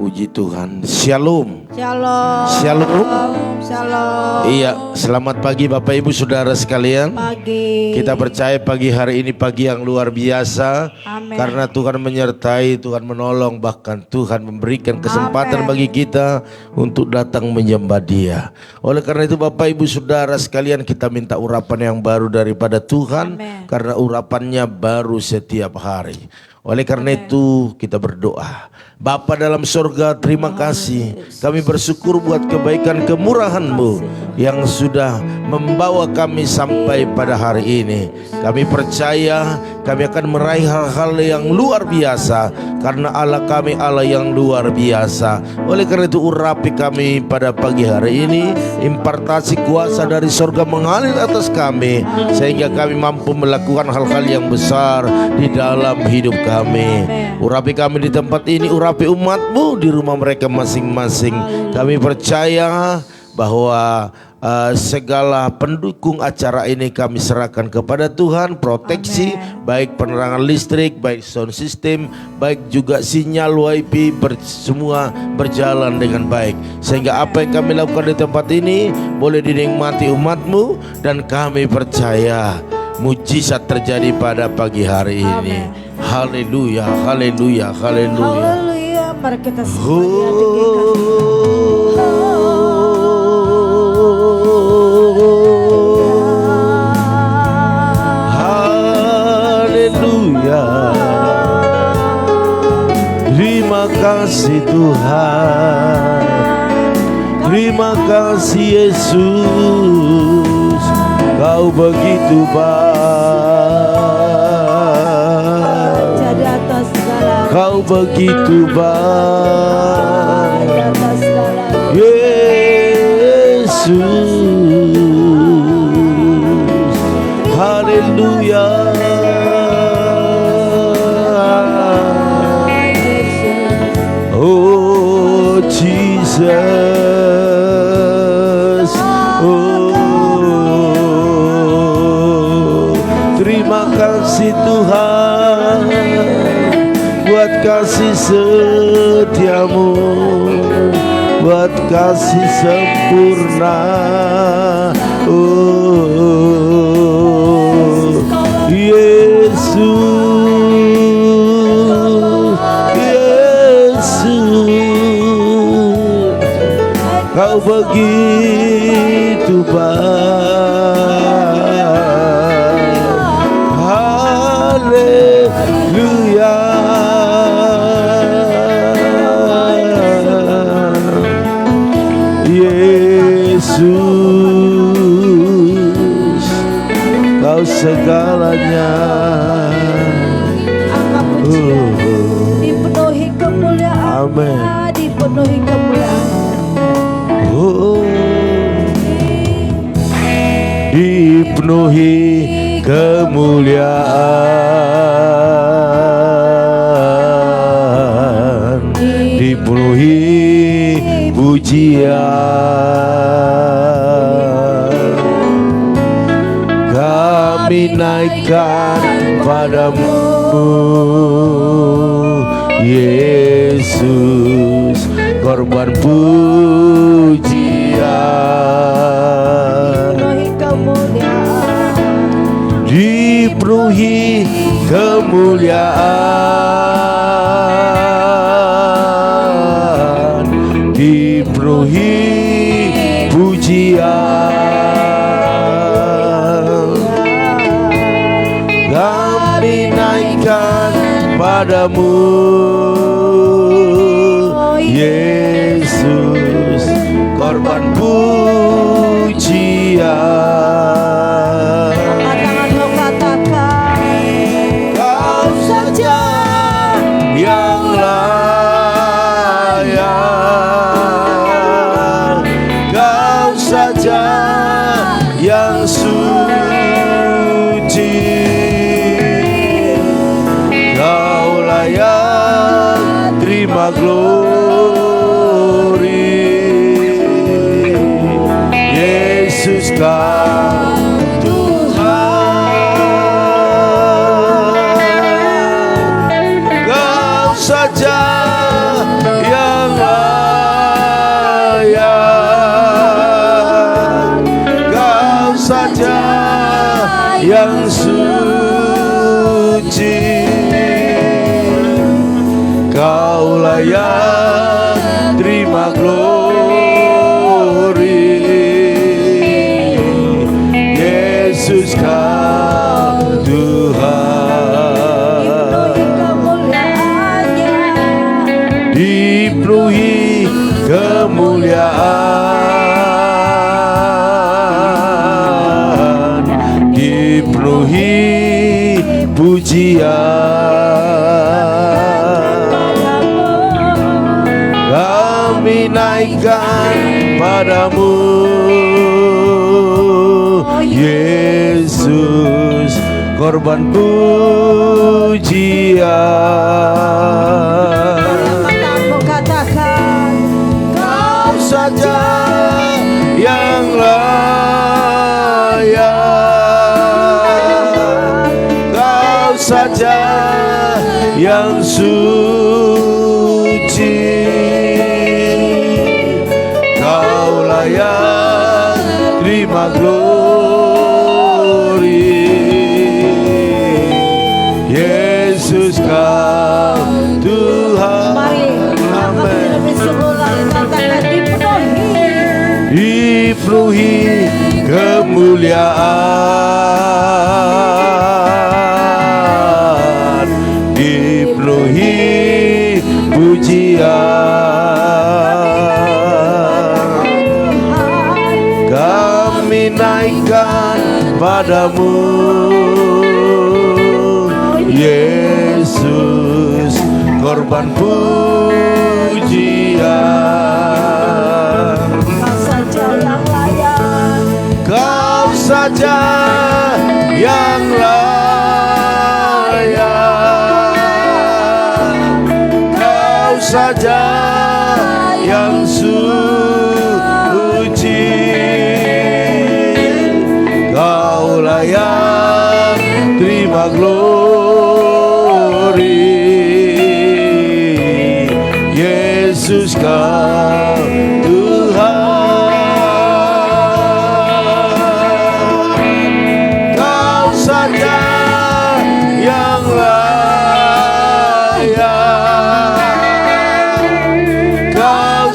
Puji Tuhan. Shalom. Shalom. Shalom. Shalom. Iya, selamat pagi Bapak Ibu Saudara sekalian. Pagi. Kita percaya pagi hari ini pagi yang luar biasa. Amin. Karena Tuhan menyertai, Tuhan menolong, bahkan Tuhan memberikan kesempatan bagi kita untuk datang menyembah Dia. Oleh karena itu Bapak Ibu Saudara sekalian, kita minta urapan yang baru daripada Tuhan. Amin. Karena urapannya baru setiap hari. Oleh karena itu kita berdoa. Bapa dalam surga, terima kasih. Kami bersyukur buat kebaikan kemurahan-Mu yang sudah membawa kami sampai pada hari ini. Kami percaya kami akan meraih hal-hal yang luar biasa karena Allah kami Allah yang luar biasa. Oleh karena itu urapi kami pada pagi hari ini, impartasi kuasa dari surga mengalir atas kami sehingga kami mampu melakukan hal-hal yang besar di dalam hidup kami. Urapi kami di tempat ini, urapi umat-Mu di rumah mereka masing-masing. Kami percaya bahwa segala pendukung acara ini kami serahkan kepada Tuhan. Proteksi baik penerangan listrik, baik sound system, baik juga sinyal WiFi, semua berjalan dengan baik sehingga apa yang kami lakukan di tempat ini boleh dinikmati umat-Mu. Dan kami percaya mujizat terjadi pada pagi hari ini. Haleluya, haleluya, haleluya. Haleluya. Mari kita semuanya tinggikan. Haleluya. Terima kasih Tuhan. Terima kasih Yesus. Kau begitu baik. Jadi atas segala. Kau begitu baik. Di atas segala. Yesus. Haleluya. Oh Jesus. Oh, terima kasih Tuhan buat kasih setiamu, buat kasih sempurna. Oh Yesus, Yesus, Kau begitu baik. Haleluya. Yesus, Kau segalanya. Angkat pujian. Dipenuhi kemuliaan. Amin. Dipenuhi kemuliaan. Oh, dipenuhi kemuliaan, dipenuhi pujian. Kami naikkan padamu Yesus, korban pujian. Dipenuhi kemuliaan, dipenuhi pujian. Kami naikkan padamu Yesus, korban pujian. Tangan-tanganmu katakan, Kau saja yang layak, Kau saja yang suci, Kau layak terima glory. Yesus Kau Tuhan, Kau saja yang saja yang suci, Kaulah yang terima glory. Yesus Kau Tuhan, dipenuhi kemuliaan, dipenuhi pujian. Kami naikkan padamu, Yesus, korban pujian. Katakan, Kau saja yang layak, Kau saja yang suci, Kau layak terima glory. Yesus Kau Tuhan. mari Amen. lebih sebulan katakan Dipenuhi kemuliaan, dipenuhi pujian. Kami naikkan padamu, Yesus, korban pujian. Kau saja yang layak, Kau saja yang suci, Kau layak terima glory. Yesus Kau Tuhan.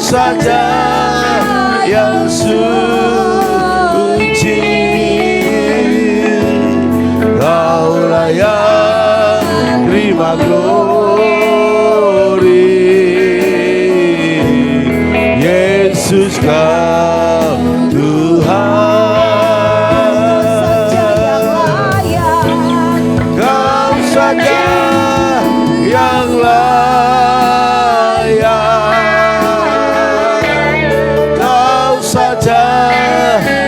Saja yang suci, Kau layak terima glory. Yesus Kau Tuhan, Kau saja yang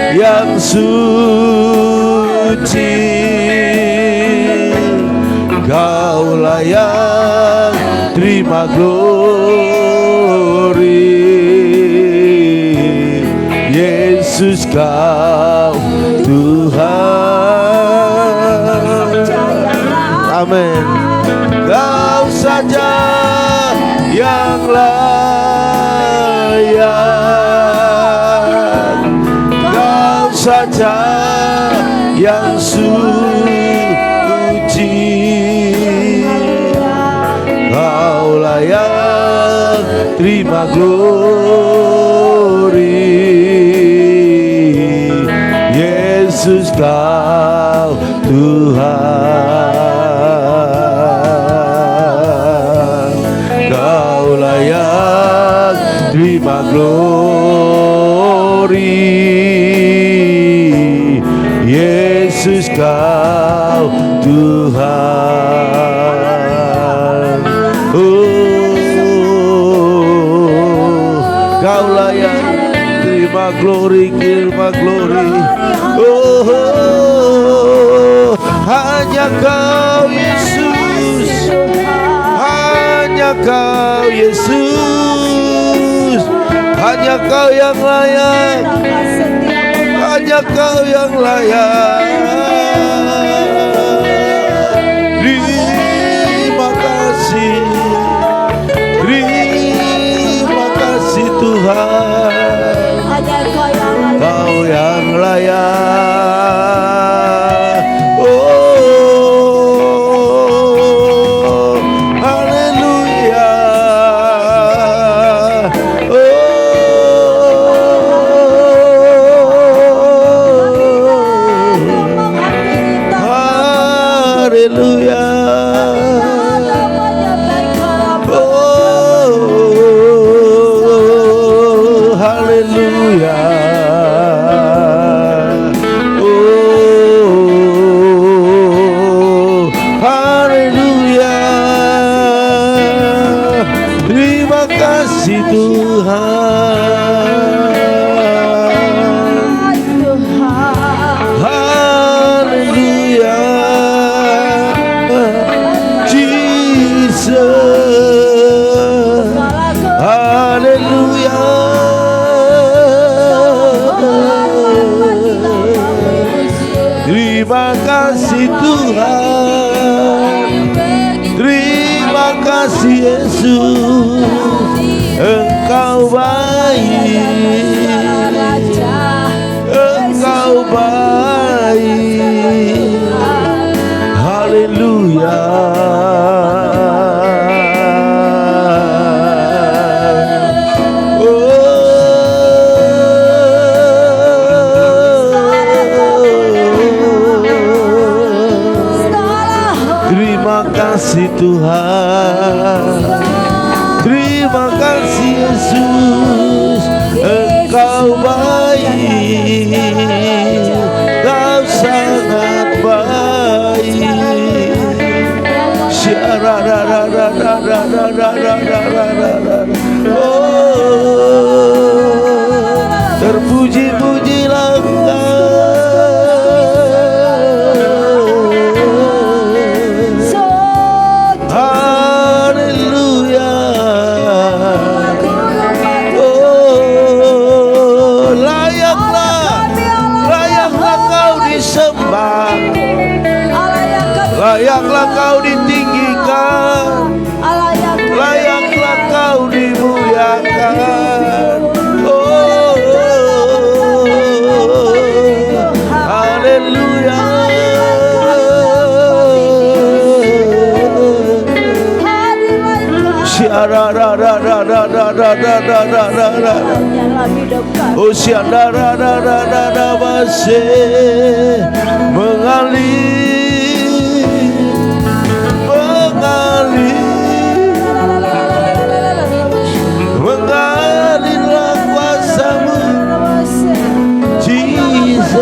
yang suci, Kau layak terima glory. Yesus Kau Tuhan. Amin. Kau saja yang layak, saja yang suci, Kau layak terima glory. Yesus Kau Tuhan, Kau layak terima glory. Yesus Kau Tuhan. Oh, Kau layak terima glory, terima glory. Oh, hanya Kau Yesus, hanya Kau Yesus, hanya Kau yang layak, hanya Kau yang layak. Terima kasih, terima kasih Tuhan. Kau yang layak. Terima kasih Tuhan, terima kasih Yesus, Engkau baik, Engkau baik. Haleluya. Terima kasih Tuhan, terima kasih Yesus, Engkau baik, Kau sangat baik. Oh, terpuji-pujilah Engkau. Layaklah kau ditinggikan, layaklah kau dimuliakan. Oh, haleluya. Oh, mengalirlah kuasa-Mu, Jesus.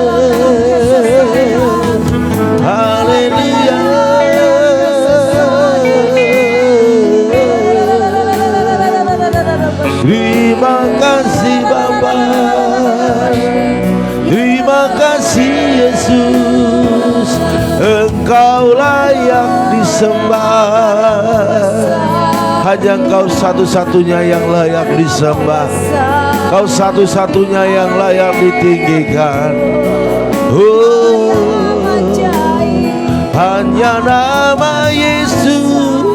Haleluya. Terima kasih Bapa, terima kasih Yesus, Engkau layak disembah. Hanya Engkau satu-satunya yang layak disembah, Kau satu-satunya yang layak ditinggikan. Oh, hanya nama Yesus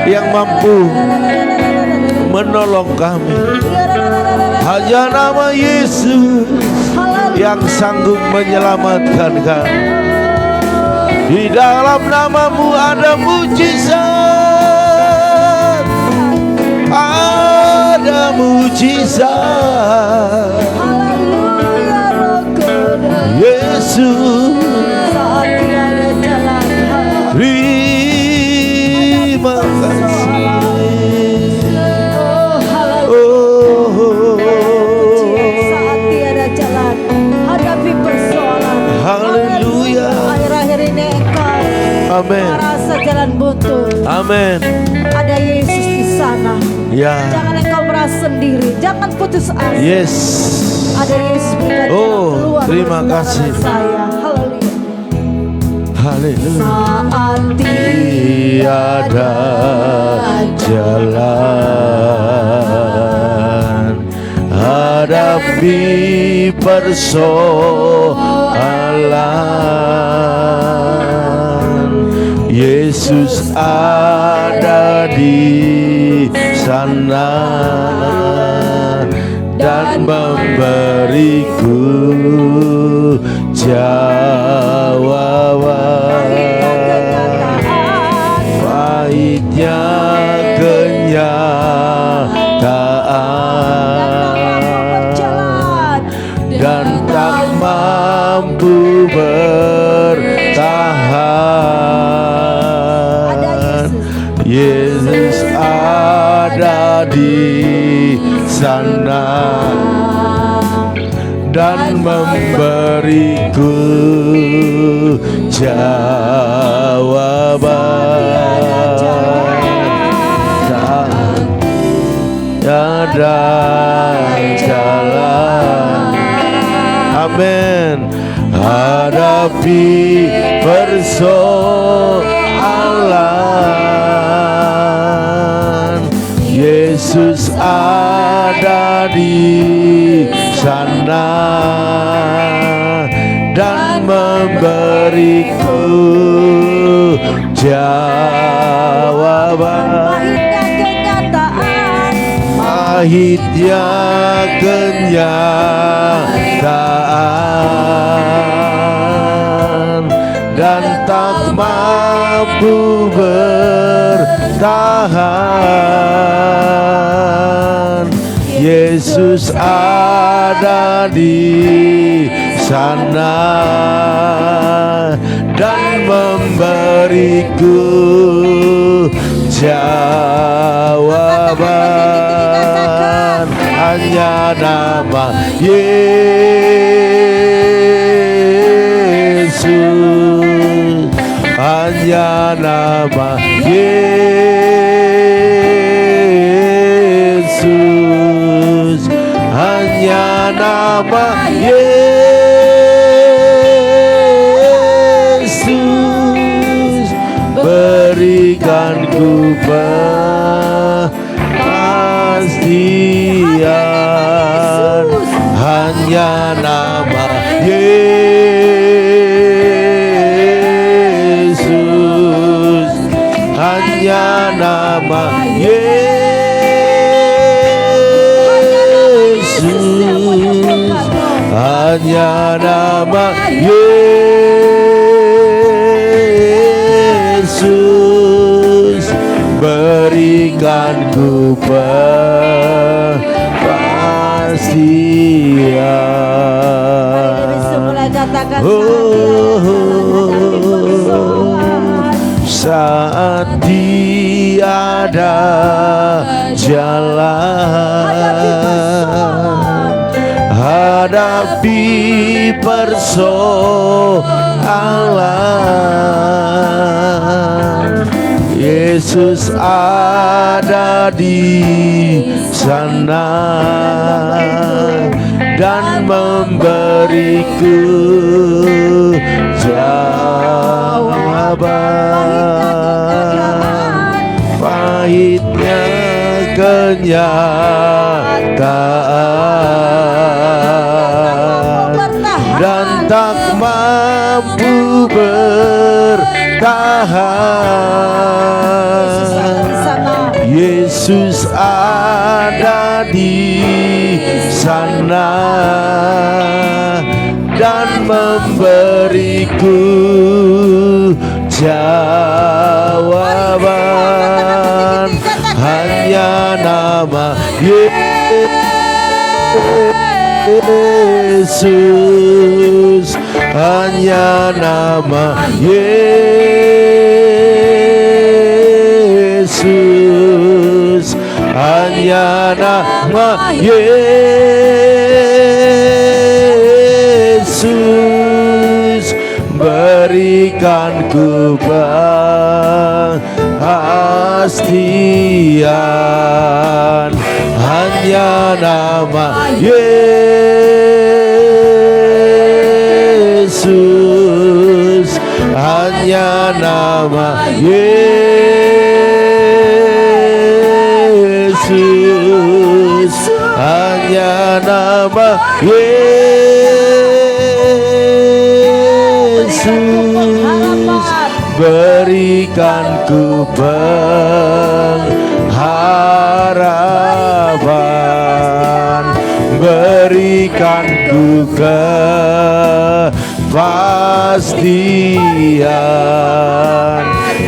yang mampu menolong kami. Hanya nama Yesus yang sanggup menyelamatkan kami. Di dalam namamu ada mujizat, ada mujizat. Yesus, terima kasih. Saat tiada jalan, hadapi persoalan. Haleluya. Akhir-akhir ini engkau Amin. merasa jalan buntu. Amin. Ada Yesus di sana. Ya. Jangan engkau merasa sendiri. Jangan putus asa. Yes. Ada Yesus berikan Oh, jalan keluar terima dari kasih. saya. Haleluya. Haleluya. Saat Tiada jalan, hadapi persoalan, Yesus ada di sana dan memberiku jawaban. Pahitnya kenyataan dan tak mampu bertahan. Yesus ada di sana dan memberiku jawaban. Tiada jalan, amin, hadapi persoalan, Yesus ada di sana dan memberiku jawaban. Pahitnya kenyataan dan tak mampu bertahan. Yesus ada di sana dan memberiku jawaban. Hanya nama Yesus, hanya nama Yesus, hanya nama Yesus, berikan ku kepastian. Hanya nama Yesus, hanya nama Yesus, hanya nama Yesus, berikan ku saat tiada jalan, hadapi persoalan. Yesus ada di sana dan memberiku jawaban. Pahitnya kenyataan dan tak mampu bertahan. Yesus ada di sana dan memberiku jawaban. Hanya nama Yesus, hanya nama Yesus, hanya nama Yesus, berikan ku kepastian. Hanya nama Yesus, hanya nama Yesus, hanya nama Yesus, berikan ku pengharapan, berikan ku kepastian,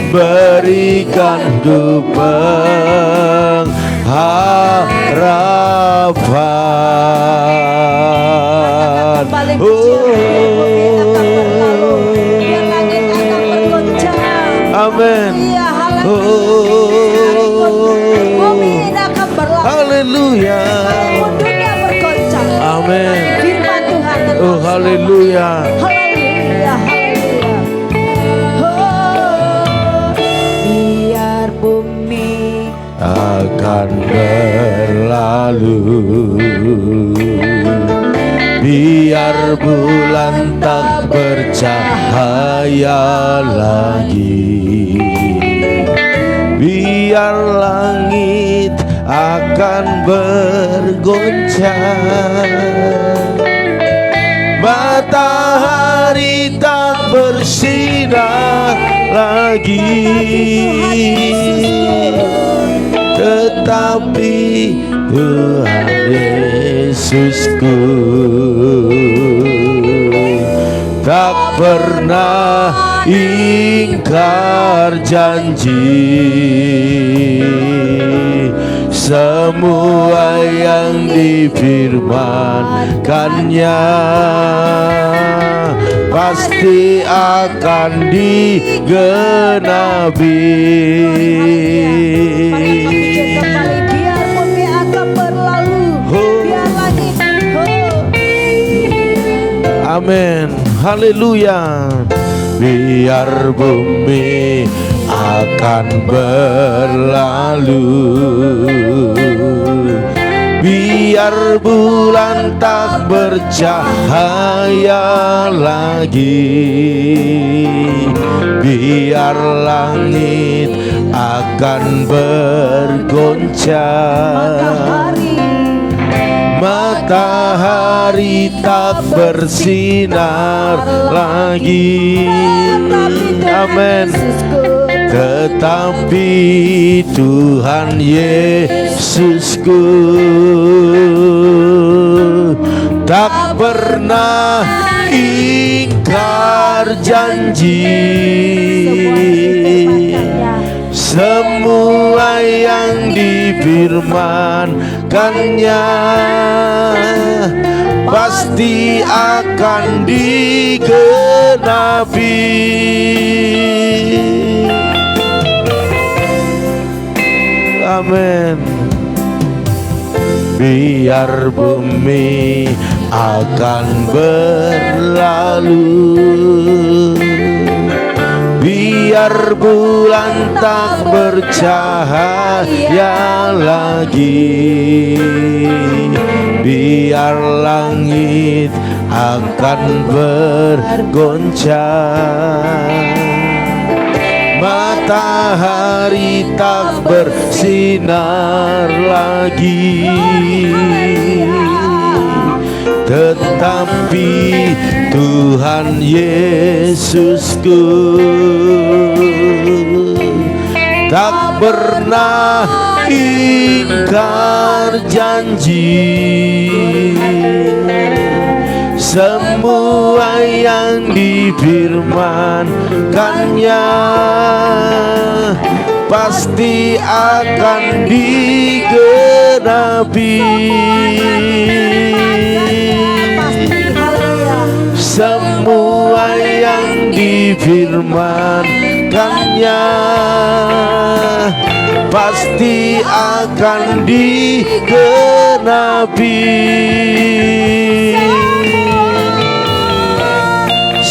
berikan ku pengharapan. Amin. Haleluya. Amin. Oh haleluya. Haleluya, haleluya. Biar bumi akan berlalu, biar bulan tak bercahaya lagi, biar langit akan bergoncang, matahari tak bersinar lagi, tetapi Tuhan Yesusku tak pernah ingkar janji. Semua yang difirmankannya pasti akan digenapi. Biar bumi akan berlalu, biar langit. Amin, haleluya. Biar bumi akan berlalu, biar bulan tak bercahaya lagi, biar langit akan bergoncang, matahari tak bersinar lagi. Amin. Tetapi Tuhan Yesusku tak pernah ingkar janji. Semua yang difirmankannya pasti akan digenapi. Amin. Biar bumi akan berlalu, biar bulan tak bercahaya lagi, biar langit akan bergoncang, matahari tak bersinar lagi, tetapi Tuhan Yesusku tak pernah ingkar janji. Semua yang difirmankannya pasti akan digenapi. Semua yang difirmankannya pasti akan digenapi.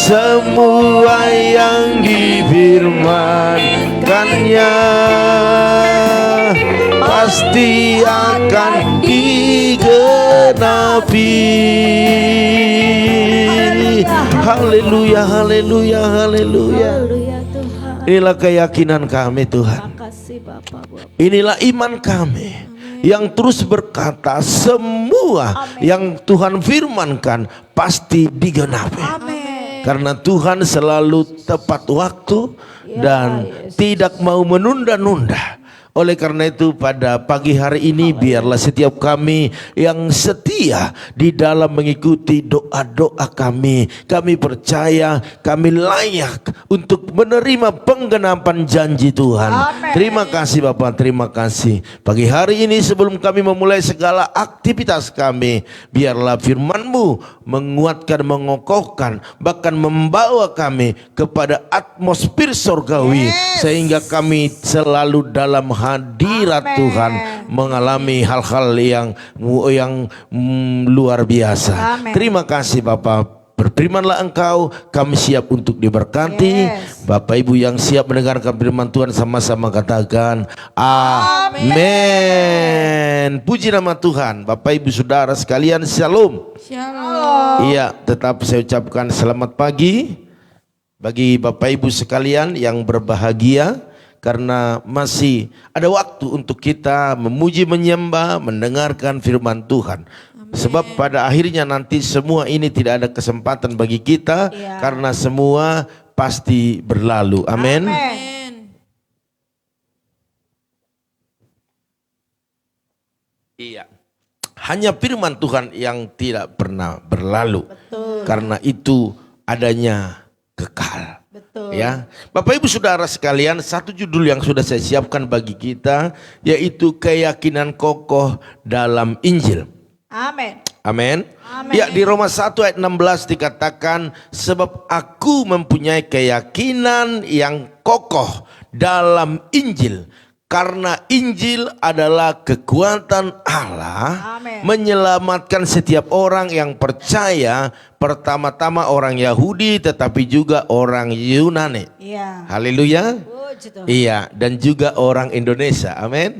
Semua yang difirmankannya pasti akan digenapi. Haleluya, haleluya, haleluya. Inilah keyakinan kami Tuhan. Inilah iman kami yang terus berkata semua yang Tuhan firmankan pasti digenapi. Karena Tuhan selalu tepat waktu dan tidak mau menunda-nunda. Oleh karena itu pada pagi hari ini biarlah setiap kami yang setia di dalam mengikuti doa-doa kami. Kami percaya kami layak untuk menerima penggenapan janji Tuhan. Amen. Terima kasih Bapak, terima kasih. Pagi hari ini sebelum kami memulai segala aktivitas kami, biarlah firman-Mu menguatkan, mengokohkan, bahkan membawa kami kepada atmosfer surgawi. Sehingga kami selalu dalam hadirat Tuhan mengalami hal-hal yang luar biasa. Terima kasih Bapak. Berfirmanlah Engkau, kami siap untuk diberkati. Bapak Ibu yang siap mendengarkan firman Tuhan sama-sama katakan amin. Puji nama Tuhan. Bapak Ibu Saudara sekalian, shalom. Shalom. Iya, tetap saya ucapkan selamat pagi bagi Bapak Ibu sekalian yang berbahagia, karena masih ada waktu untuk kita memuji, menyembah, mendengarkan firman Tuhan. Sebab pada akhirnya nanti semua ini tidak ada kesempatan bagi kita, karena semua pasti berlalu. Amin. Iya. Hanya firman Tuhan yang tidak pernah berlalu. Betul. Karena itu adanya kekal. Betul. Ya, Bapak Ibu Saudara sekalian, satu judul yang sudah saya siapkan bagi kita yaitu keyakinan kokoh dalam Injil. Amin. Amin. Amin. Ya, di Roma 1 ayat 16 dikatakan, sebab aku mempunyai keyakinan yang kokoh dalam Injil. Karena Injil adalah kekuatan Allah. Amin. Menyelamatkan setiap orang yang percaya, pertama-tama orang Yahudi tetapi juga orang Yunani. Iya. Haleluya. Puji Tuhan. Iya, dan juga orang Indonesia. Amin.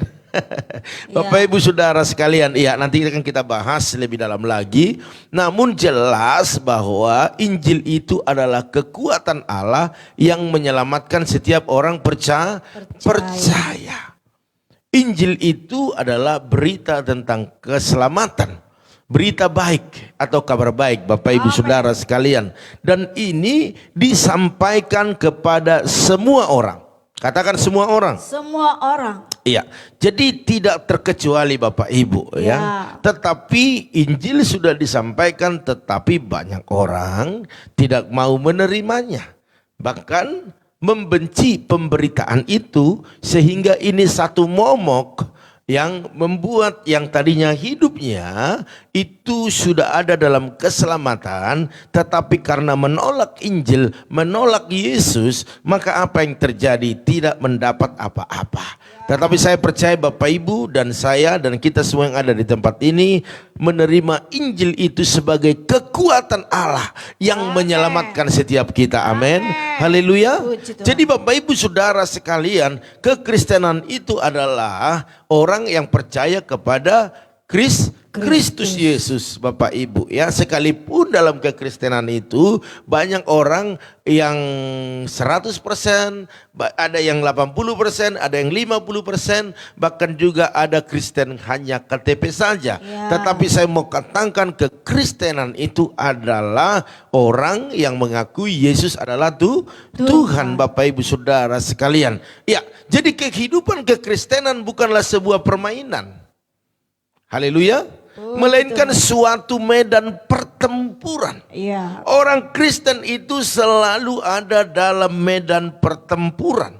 Bapak Ibu Saudara sekalian, iya, nanti akan kita bahas lebih dalam lagi. Namun jelas bahwa Injil itu adalah kekuatan Allah yang menyelamatkan setiap orang percaya. Injil itu adalah berita tentang keselamatan, berita baik atau kabar baik, Bapak Ibu Saudara sekalian. Dan ini disampaikan kepada semua orang. Katakan semua orang. Semua orang. Iya, jadi tidak terkecuali Bapak Ibu ya. Tetapi Injil sudah disampaikan, tetapi banyak orang tidak mau menerimanya. Bahkan membenci pemberitaan itu, sehingga ini satu momok yang membuat yang tadinya hidupnya itu sudah ada dalam keselamatan, tetapi karena menolak Injil, menolak Yesus, maka apa yang terjadi? Tidak mendapat apa-apa. Tetapi saya percaya Bapak Ibu dan saya dan kita semua yang ada di tempat ini menerima Injil itu sebagai kekuatan Allah yang menyelamatkan setiap kita. Amin. Haleluya. Jadi Bapak Ibu Saudara sekalian, kekristenan itu adalah orang yang percaya kepada Kristus Yesus, Bapak Ibu ya. Sekalipun dalam kekristenan itu banyak orang yang 100%, ada yang 80%, ada yang 50%, bahkan juga ada Kristen hanya KTP saja. Tetapi saya mau katakan kekristenan itu adalah orang yang mengakui Yesus adalah Tuhan, Bapak Ibu Saudara sekalian. Ya, jadi kehidupan kekristenan bukanlah sebuah permainan. Haleluya. Melainkan suatu medan pertempuran. Orang Kristen itu selalu ada dalam medan pertempuran.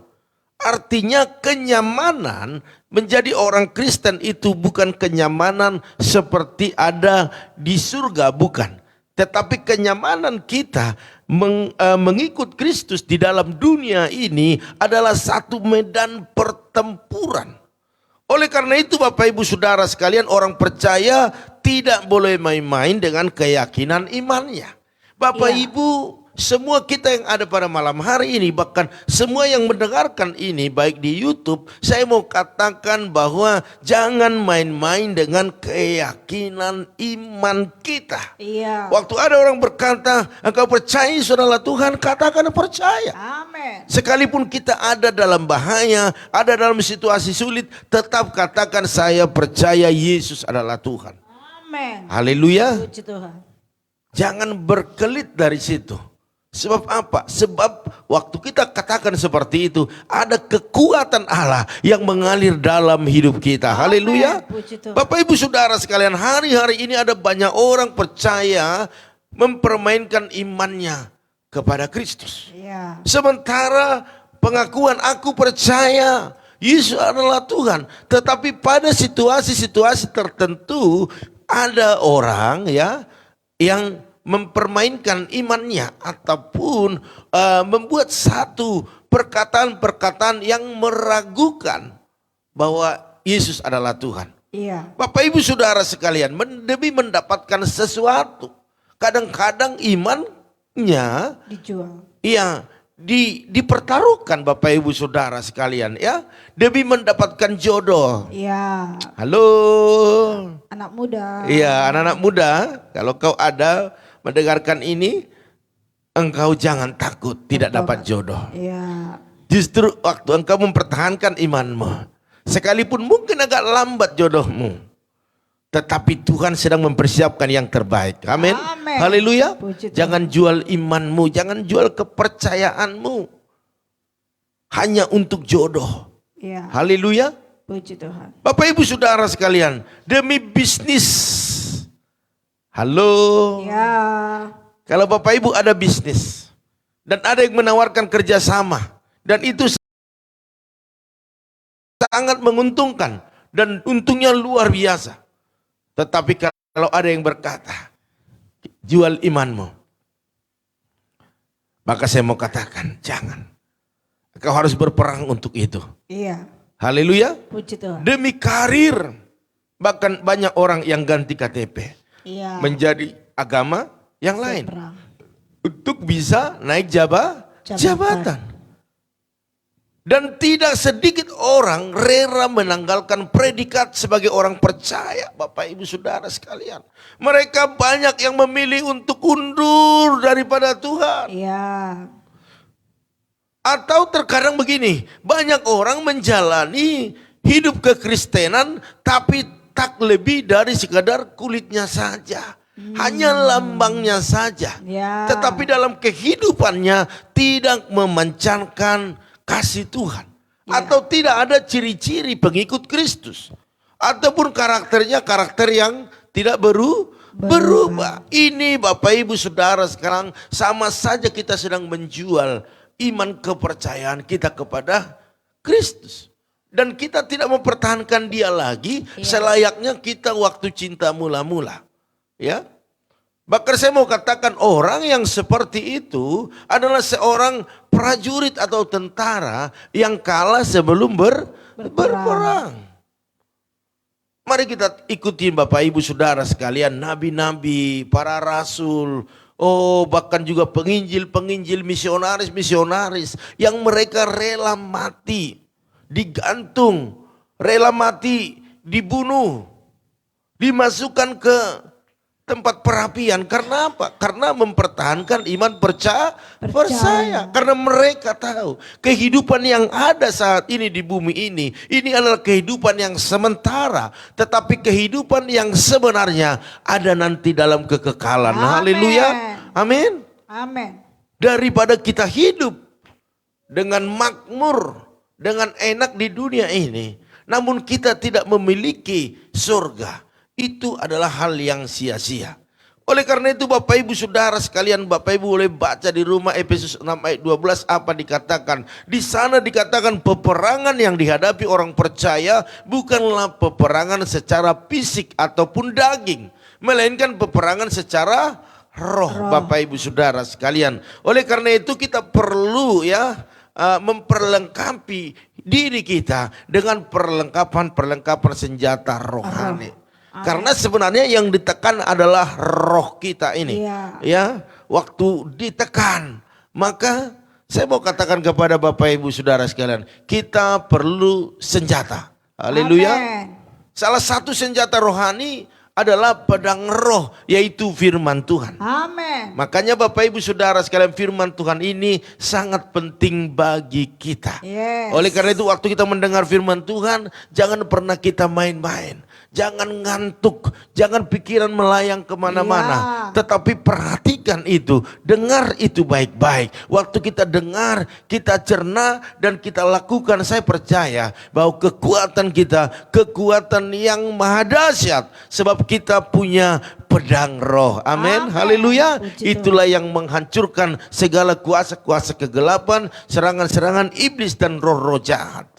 Artinya kenyamanan menjadi orang Kristen itu bukan kenyamanan seperti ada di surga, bukan. Tetapi kenyamanan kita mengikut Kristus di dalam dunia ini adalah satu medan pertempuran. Oleh karena itu Bapak Ibu Saudara sekalian, orang percaya tidak boleh main-main dengan keyakinan imannya. Bapak Ibu, semua kita yang ada pada malam hari ini, bahkan semua yang mendengarkan ini baik di YouTube, saya mau katakan bahwa jangan main-main dengan keyakinan iman kita. Waktu ada orang berkata, engkau percaya saudara Tuhan, katakan percaya. Amin. Sekalipun kita ada dalam bahaya, ada dalam situasi sulit, tetap katakan saya percaya Yesus adalah Tuhan. Amin. Haleluya. Puji Tuhan. Jangan berkelit dari situ. Sebab apa? Sebab waktu kita katakan seperti itu, ada kekuatan Allah yang mengalir dalam hidup kita. Haleluya. Bapak Ibu Saudara sekalian, hari-hari ini ada banyak orang percaya mempermainkan imannya kepada Kristus. Sementara pengakuan aku percaya Yesus adalah Tuhan, tetapi pada situasi-situasi tertentu ada orang ya yang mempermainkan imannya ataupun membuat satu perkataan-perkataan yang meragukan bahwa Yesus adalah Tuhan. Bapak Ibu Saudara sekalian, demi mendapatkan sesuatu, kadang-kadang imannya dijual. Dipertaruhkan Bapak Ibu Saudara sekalian ya, demi mendapatkan jodoh. Halo. Anak muda. Iya, anak-anak muda, kalau kau ada mendengarkan ini, engkau jangan takut tidak dapat jodoh. Justru waktu engkau mempertahankan imanmu, sekalipun mungkin agak lambat jodohmu, tetapi Tuhan sedang mempersiapkan yang terbaik. Amin. Amin. Haleluya. Puji Tuhan. Jangan jual imanmu, jangan jual kepercayaanmu hanya untuk jodoh. Ya. Haleluya. Puji Tuhan. Bapak Ibu Saudara sekalian, demi bisnis. Halo. Ya. Kalau Bapak Ibu ada bisnis dan ada yang menawarkan kerjasama dan itu sangat menguntungkan dan untungnya luar biasa. Tetapi kalau ada yang berkata, jual imanmu, maka saya mau katakan, jangan. Kau harus berperang untuk itu. Iya. Haleluya. Puji Tuhan. Demi karir, bahkan banyak orang yang ganti KTP Iya. menjadi agama yang lain Berperang. untuk bisa naik jabatan. Dan tidak sedikit orang rela menanggalkan predikat sebagai orang percaya, Bapak Ibu Saudara sekalian. Mereka banyak yang memilih untuk undur daripada Tuhan. Iya. Atau terkadang begini, banyak orang menjalani hidup kekristenan tapi tak lebih dari sekadar kulitnya saja. Hanya lambangnya saja. Ya. Tetapi dalam kehidupannya tidak memancarkan kasih Tuhan. Atau tidak ada ciri-ciri pengikut Kristus. Ataupun karakternya karakter yang tidak berubah. Ini Bapak Ibu Saudara sekarang sama saja kita sedang menjual iman kepercayaan kita kepada Kristus. Dan kita tidak mempertahankan dia lagi selayaknya kita waktu cinta mula-mula. Ya. Bahkan saya mau katakan orang yang seperti itu adalah seorang prajurit atau tentara yang kalah sebelum berperang. Mari kita ikutin Bapak Ibu Saudara sekalian, nabi-nabi, para rasul, bahkan juga penginjil-penginjil, misionaris-misionaris yang mereka rela mati, digantung, rela mati, dibunuh, dimasukkan ke tempat perapian. Karena apa? Karena mempertahankan iman percaya. Karena mereka tahu kehidupan yang ada saat ini di bumi ini adalah kehidupan yang sementara. Tetapi kehidupan yang sebenarnya ada nanti dalam kekekalan. Haleluya. Amin. Amin. Daripada kita hidup dengan makmur, dengan enak di dunia ini, namun kita tidak memiliki surga. Itu adalah hal yang sia-sia. Oleh karena itu Bapak Ibu Saudara sekalian, Bapak Ibu boleh baca di rumah Efesus 6 ayat 12 apa dikatakan. Di sana dikatakan peperangan yang dihadapi orang percaya bukanlah peperangan secara fisik ataupun daging. Melainkan peperangan secara roh. Bapak Ibu Saudara sekalian. Oleh karena itu kita perlu memperlengkapi diri kita dengan perlengkapan senjata rohani. Karena sebenarnya yang ditekan adalah roh kita ini. Ya, waktu ditekan, maka saya mau katakan kepada Bapak Ibu Saudara sekalian, kita perlu senjata. Haleluya. Salah satu senjata rohani adalah pedang roh, yaitu firman Tuhan. Amin. Makanya Bapak Ibu Saudara sekalian, firman Tuhan ini sangat penting bagi kita. Oleh karena itu waktu kita mendengar firman Tuhan, jangan pernah kita main-main. Jangan ngantuk, jangan pikiran melayang kemana-mana. Tetapi perhatikan itu, dengar itu baik-baik. Waktu kita dengar, kita cerna dan kita lakukan, saya percaya bahwa kekuatan kita, kekuatan yang maha dahsyat. Sebab kita punya pedang roh. Amin. Haleluya. Itulah yang menghancurkan segala kuasa-kuasa kegelapan, serangan-serangan iblis dan roh-roh jahat.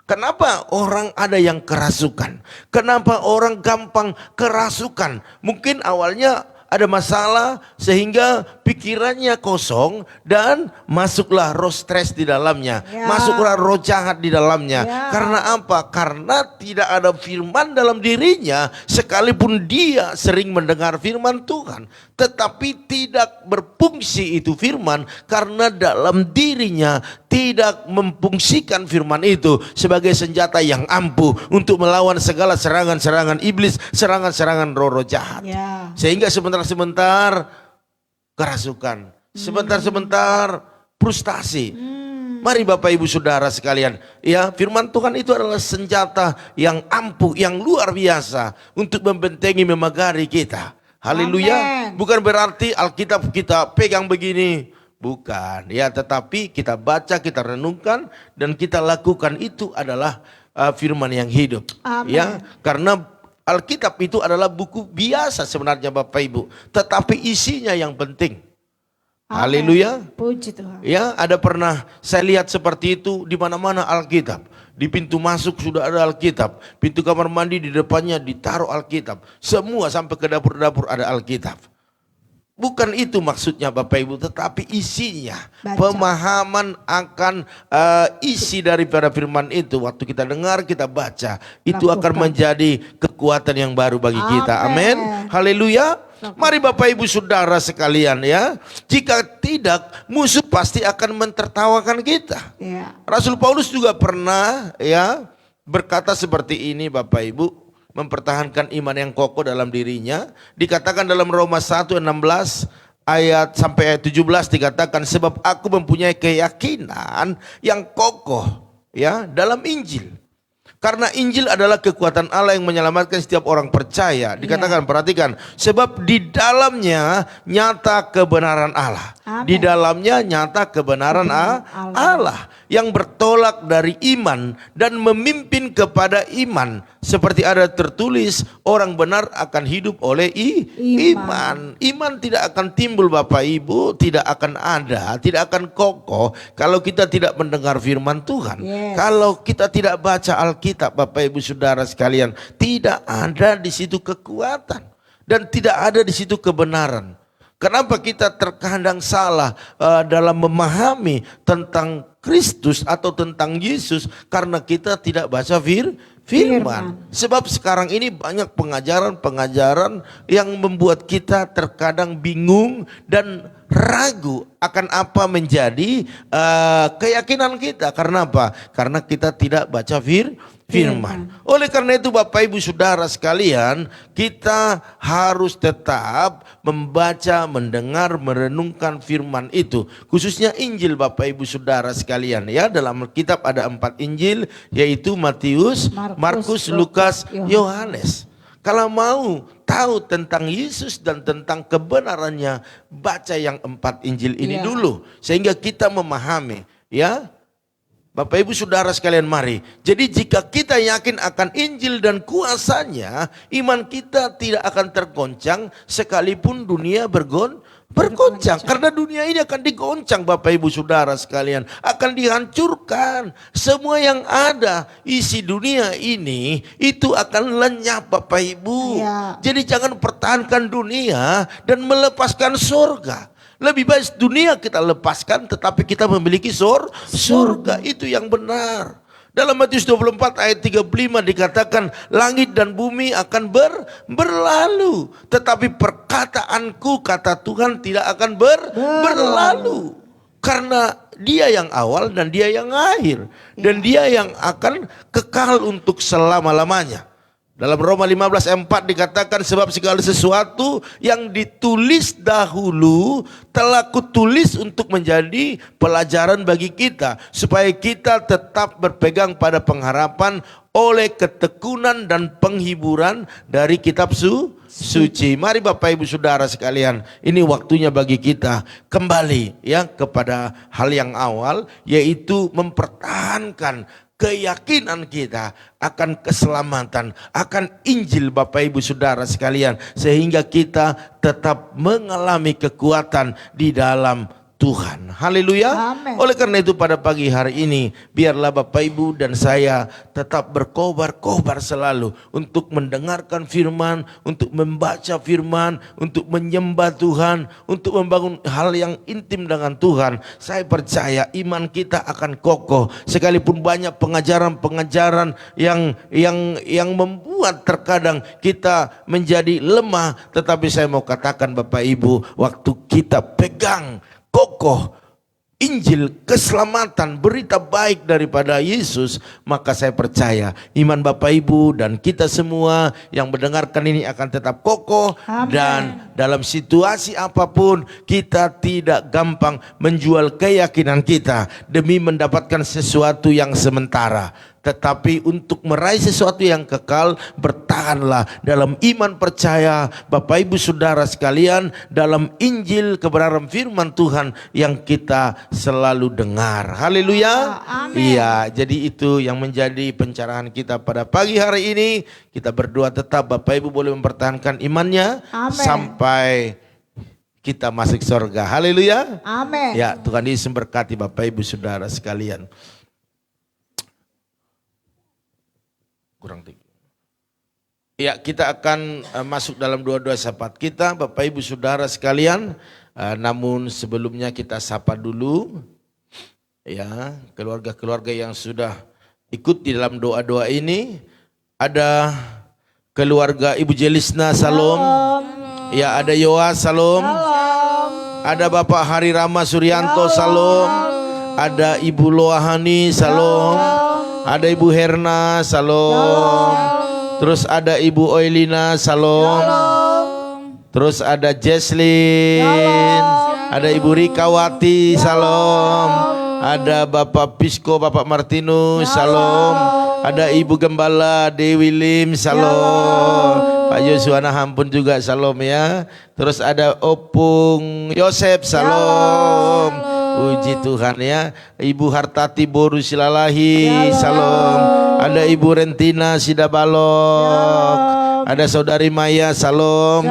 Kenapa orang ada yang kerasukan? Kenapa orang gampang kerasukan? Mungkin awalnya ada masalah sehingga pikirannya kosong dan masuklah roh stres di dalamnya. Masuklah roh jahat di dalamnya. Karena apa? Karena tidak ada firman dalam dirinya, sekalipun dia sering mendengar firman Tuhan. Tetapi tidak berfungsi itu firman karena dalam dirinya tidak memfungsikan firman itu sebagai senjata yang ampuh untuk melawan segala serangan-serangan iblis, serangan-serangan roh-roh jahat. Sehingga sebentar-sebentar kerasukan, sebentar-sebentar frustasi, Mari Bapak Ibu Saudara sekalian, ya, firman Tuhan itu adalah senjata yang ampuh, yang luar biasa untuk membentengi, memagari kita. Haleluya. Amen. Bukan berarti Alkitab kita pegang begini, bukan. Ya, tetapi kita baca, kita renungkan dan kita lakukan, itu adalah firman yang hidup. Amen. Ya, karena Alkitab itu adalah buku biasa sebenarnya Bapak Ibu, tetapi isinya yang penting. Haleluya. Puji Tuhan. Ya, ada pernah saya lihat seperti itu di mana-mana Alkitab. Di pintu masuk sudah ada Alkitab. Pintu kamar mandi di depannya ditaruh Alkitab. Semua sampai ke dapur-dapur ada Alkitab. Bukan itu maksudnya Bapak Ibu, tetapi isinya. Baca. Pemahaman akan isi daripada firman itu. Waktu kita dengar, kita baca. Itu Lakukan. akan menjadi kekuatan yang baru bagi kita. Amen. Amin. Haleluya. Mari Bapak Ibu Saudara sekalian, ya. Jika tidak, musuh pasti akan mentertawakan kita. Ya. Rasul Paulus juga pernah, ya, berkata seperti ini Bapak Ibu, mempertahankan iman yang kokoh dalam dirinya. Dikatakan dalam Roma 1:16 ayat sampai ayat 17, dikatakan sebab aku mempunyai keyakinan yang kokoh, ya, dalam Injil. Karena Injil adalah kekuatan Allah yang menyelamatkan setiap orang percaya. Dikatakan, perhatikan, sebab di dalamnya nyata kebenaran Allah. Amen. Di dalamnya nyata kebenaran Allah yang bertolak dari iman dan memimpin kepada iman. Seperti ada tertulis, orang benar akan hidup oleh iman. Iman tidak akan timbul Bapak Ibu, tidak akan ada, tidak akan kokoh kalau kita tidak mendengar firman Tuhan. Yes. Kalau kita tidak baca Alkitab Bapak Ibu Saudara sekalian, tidak ada di situ kekuatan dan tidak ada di situ kebenaran. Kenapa kita terkadang salah dalam memahami tentang Kristus atau tentang Yesus? Karena kita tidak baca firman. Sebab sekarang ini banyak pengajaran-pengajaran yang membuat kita terkadang bingung dan ragu akan apa menjadi keyakinan kita. Karena apa? Karena kita tidak baca firman. Oleh karena itu Bapak Ibu Saudara sekalian, kita harus tetap membaca, mendengar, merenungkan firman itu. Khususnya Injil Bapak Ibu Saudara sekalian, ya. Dalam Alkitab ada 4 Injil, yaitu Matius, Markus, Lukas, Yohanes. Kalau mau tahu tentang Yesus dan tentang kebenarannya, baca yang 4 Injil ini dulu, sehingga kita memahami, ya. Bapak Ibu Saudara sekalian, mari. Jadi jika kita yakin akan Injil dan kuasanya, iman kita tidak akan tergoncang sekalipun dunia bergoncang. Karena dunia ini akan digoncang Bapak Ibu Saudara sekalian, akan dihancurkan. Semua yang ada isi dunia ini itu akan lenyap Bapak Ibu. Ya. Jadi jangan pertahankan dunia dan melepaskan surga. Lebih baik dunia kita lepaskan, tetapi kita memiliki surga. Itu yang benar. Dalam Matius 24 ayat 35 dikatakan, langit dan bumi akan berlalu, tetapi perkataanku, kata Tuhan, tidak akan berlalu. Karena Dia yang awal dan Dia yang akhir, dan Dia yang akan kekal untuk selama-lamanya. Dalam Roma 15:4 dikatakan, sebab segala sesuatu yang ditulis dahulu telah kutulis untuk menjadi pelajaran bagi kita, supaya kita tetap berpegang pada pengharapan oleh ketekunan dan penghiburan dari kitab suci. Mari Bapak Ibu Saudara sekalian, ini waktunya bagi kita kembali, ya, kepada hal yang awal, yaitu mempertahankan keyakinan kita akan keselamatan, akan Injil Bapak Ibu Saudara sekalian, sehingga kita tetap mengalami kekuatan di dalam Tuhan. Haleluya. Amen. Oleh karena itu pada pagi hari ini, biarlah Bapak Ibu dan saya tetap berkobar-kobar selalu untuk mendengarkan firman, untuk membaca firman, untuk menyembah Tuhan, untuk membangun hal yang intim dengan Tuhan. Saya percaya iman kita akan kokoh, sekalipun banyak pengajaran-pengajaran yang membuat terkadang kita menjadi lemah. Tetapi saya mau katakan Bapak Ibu, waktu kita pegang kokoh Injil, keselamatan, berita baik daripada Yesus, maka saya percaya iman Bapak Ibu dan kita semua yang mendengarkan ini akan tetap kokoh. Amin. Dan dalam situasi apapun kita tidak gampang menjual keyakinan kita demi mendapatkan sesuatu yang sementara. Tetapi untuk meraih sesuatu yang kekal, bertahanlah dalam iman percaya Bapak Ibu Saudara sekalian, dalam Injil kebenaran firman Tuhan yang kita selalu dengar. Haleluya. Amin. Iya, jadi itu yang menjadi pencerahan kita pada pagi hari ini. Kita berdoa tetap Bapak Ibu boleh mempertahankan imannya. Amin. Sampai kita masuk surga. Haleluya. Amin. Ya, Tuhan Yesus memberkati Bapak Ibu Saudara sekalian. Kurang tinggi. Ya, kita akan masuk dalam doa-doa syafaat kita Bapak Ibu Saudara sekalian. Namun sebelumnya kita sapa dulu ya keluarga-keluarga yang sudah ikut di dalam doa-doa ini. Ada keluarga Ibu Jelisna, salam. Ya, ada Yoas, salam. Ada Bapak Hari Rama Suryanto, salam. Ada Ibu Loahani, salam. Ada Ibu Herna, salam. Terus ada Ibu Oilina, salam. Terus ada Jesslyn. Ada Ibu Rikawati, salam. Ada Bapak Pisko, Bapak Martinus, salam. Ada Ibu Gembala Dewi Lim, salam. Pak Yosua Hampun juga salam ya. Terus ada Opung Yosep, salam. Puji Tuhan ya. Ibu Hartati Boru Silalahi, salam. Ada Ibu Rentina Sidabalok. Ada Saudari Maya, salam.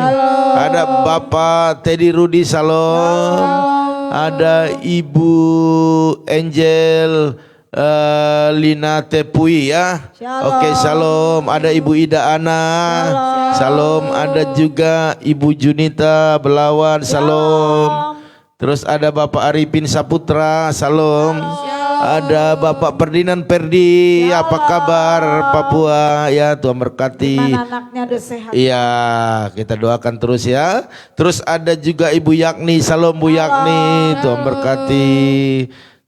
Ada Bapak Teddy Rudi, salam. Ada Ibu Angel Lina Tepui ya. Oke, salam. Ada Ibu Ida Ana, salam. Ada juga Ibu Junita Belawan, salam. Terus ada Bapak Arifin Saputra, salam. Ada Bapak Ferdinand Perdi, apa kabar Papua? Ya, Tuhan berkati. Gimana anaknya udah sehat? Iya, kita doakan terus ya. Terus ada juga Ibu Yakni, salam Bu Yakni, Tuhan berkati.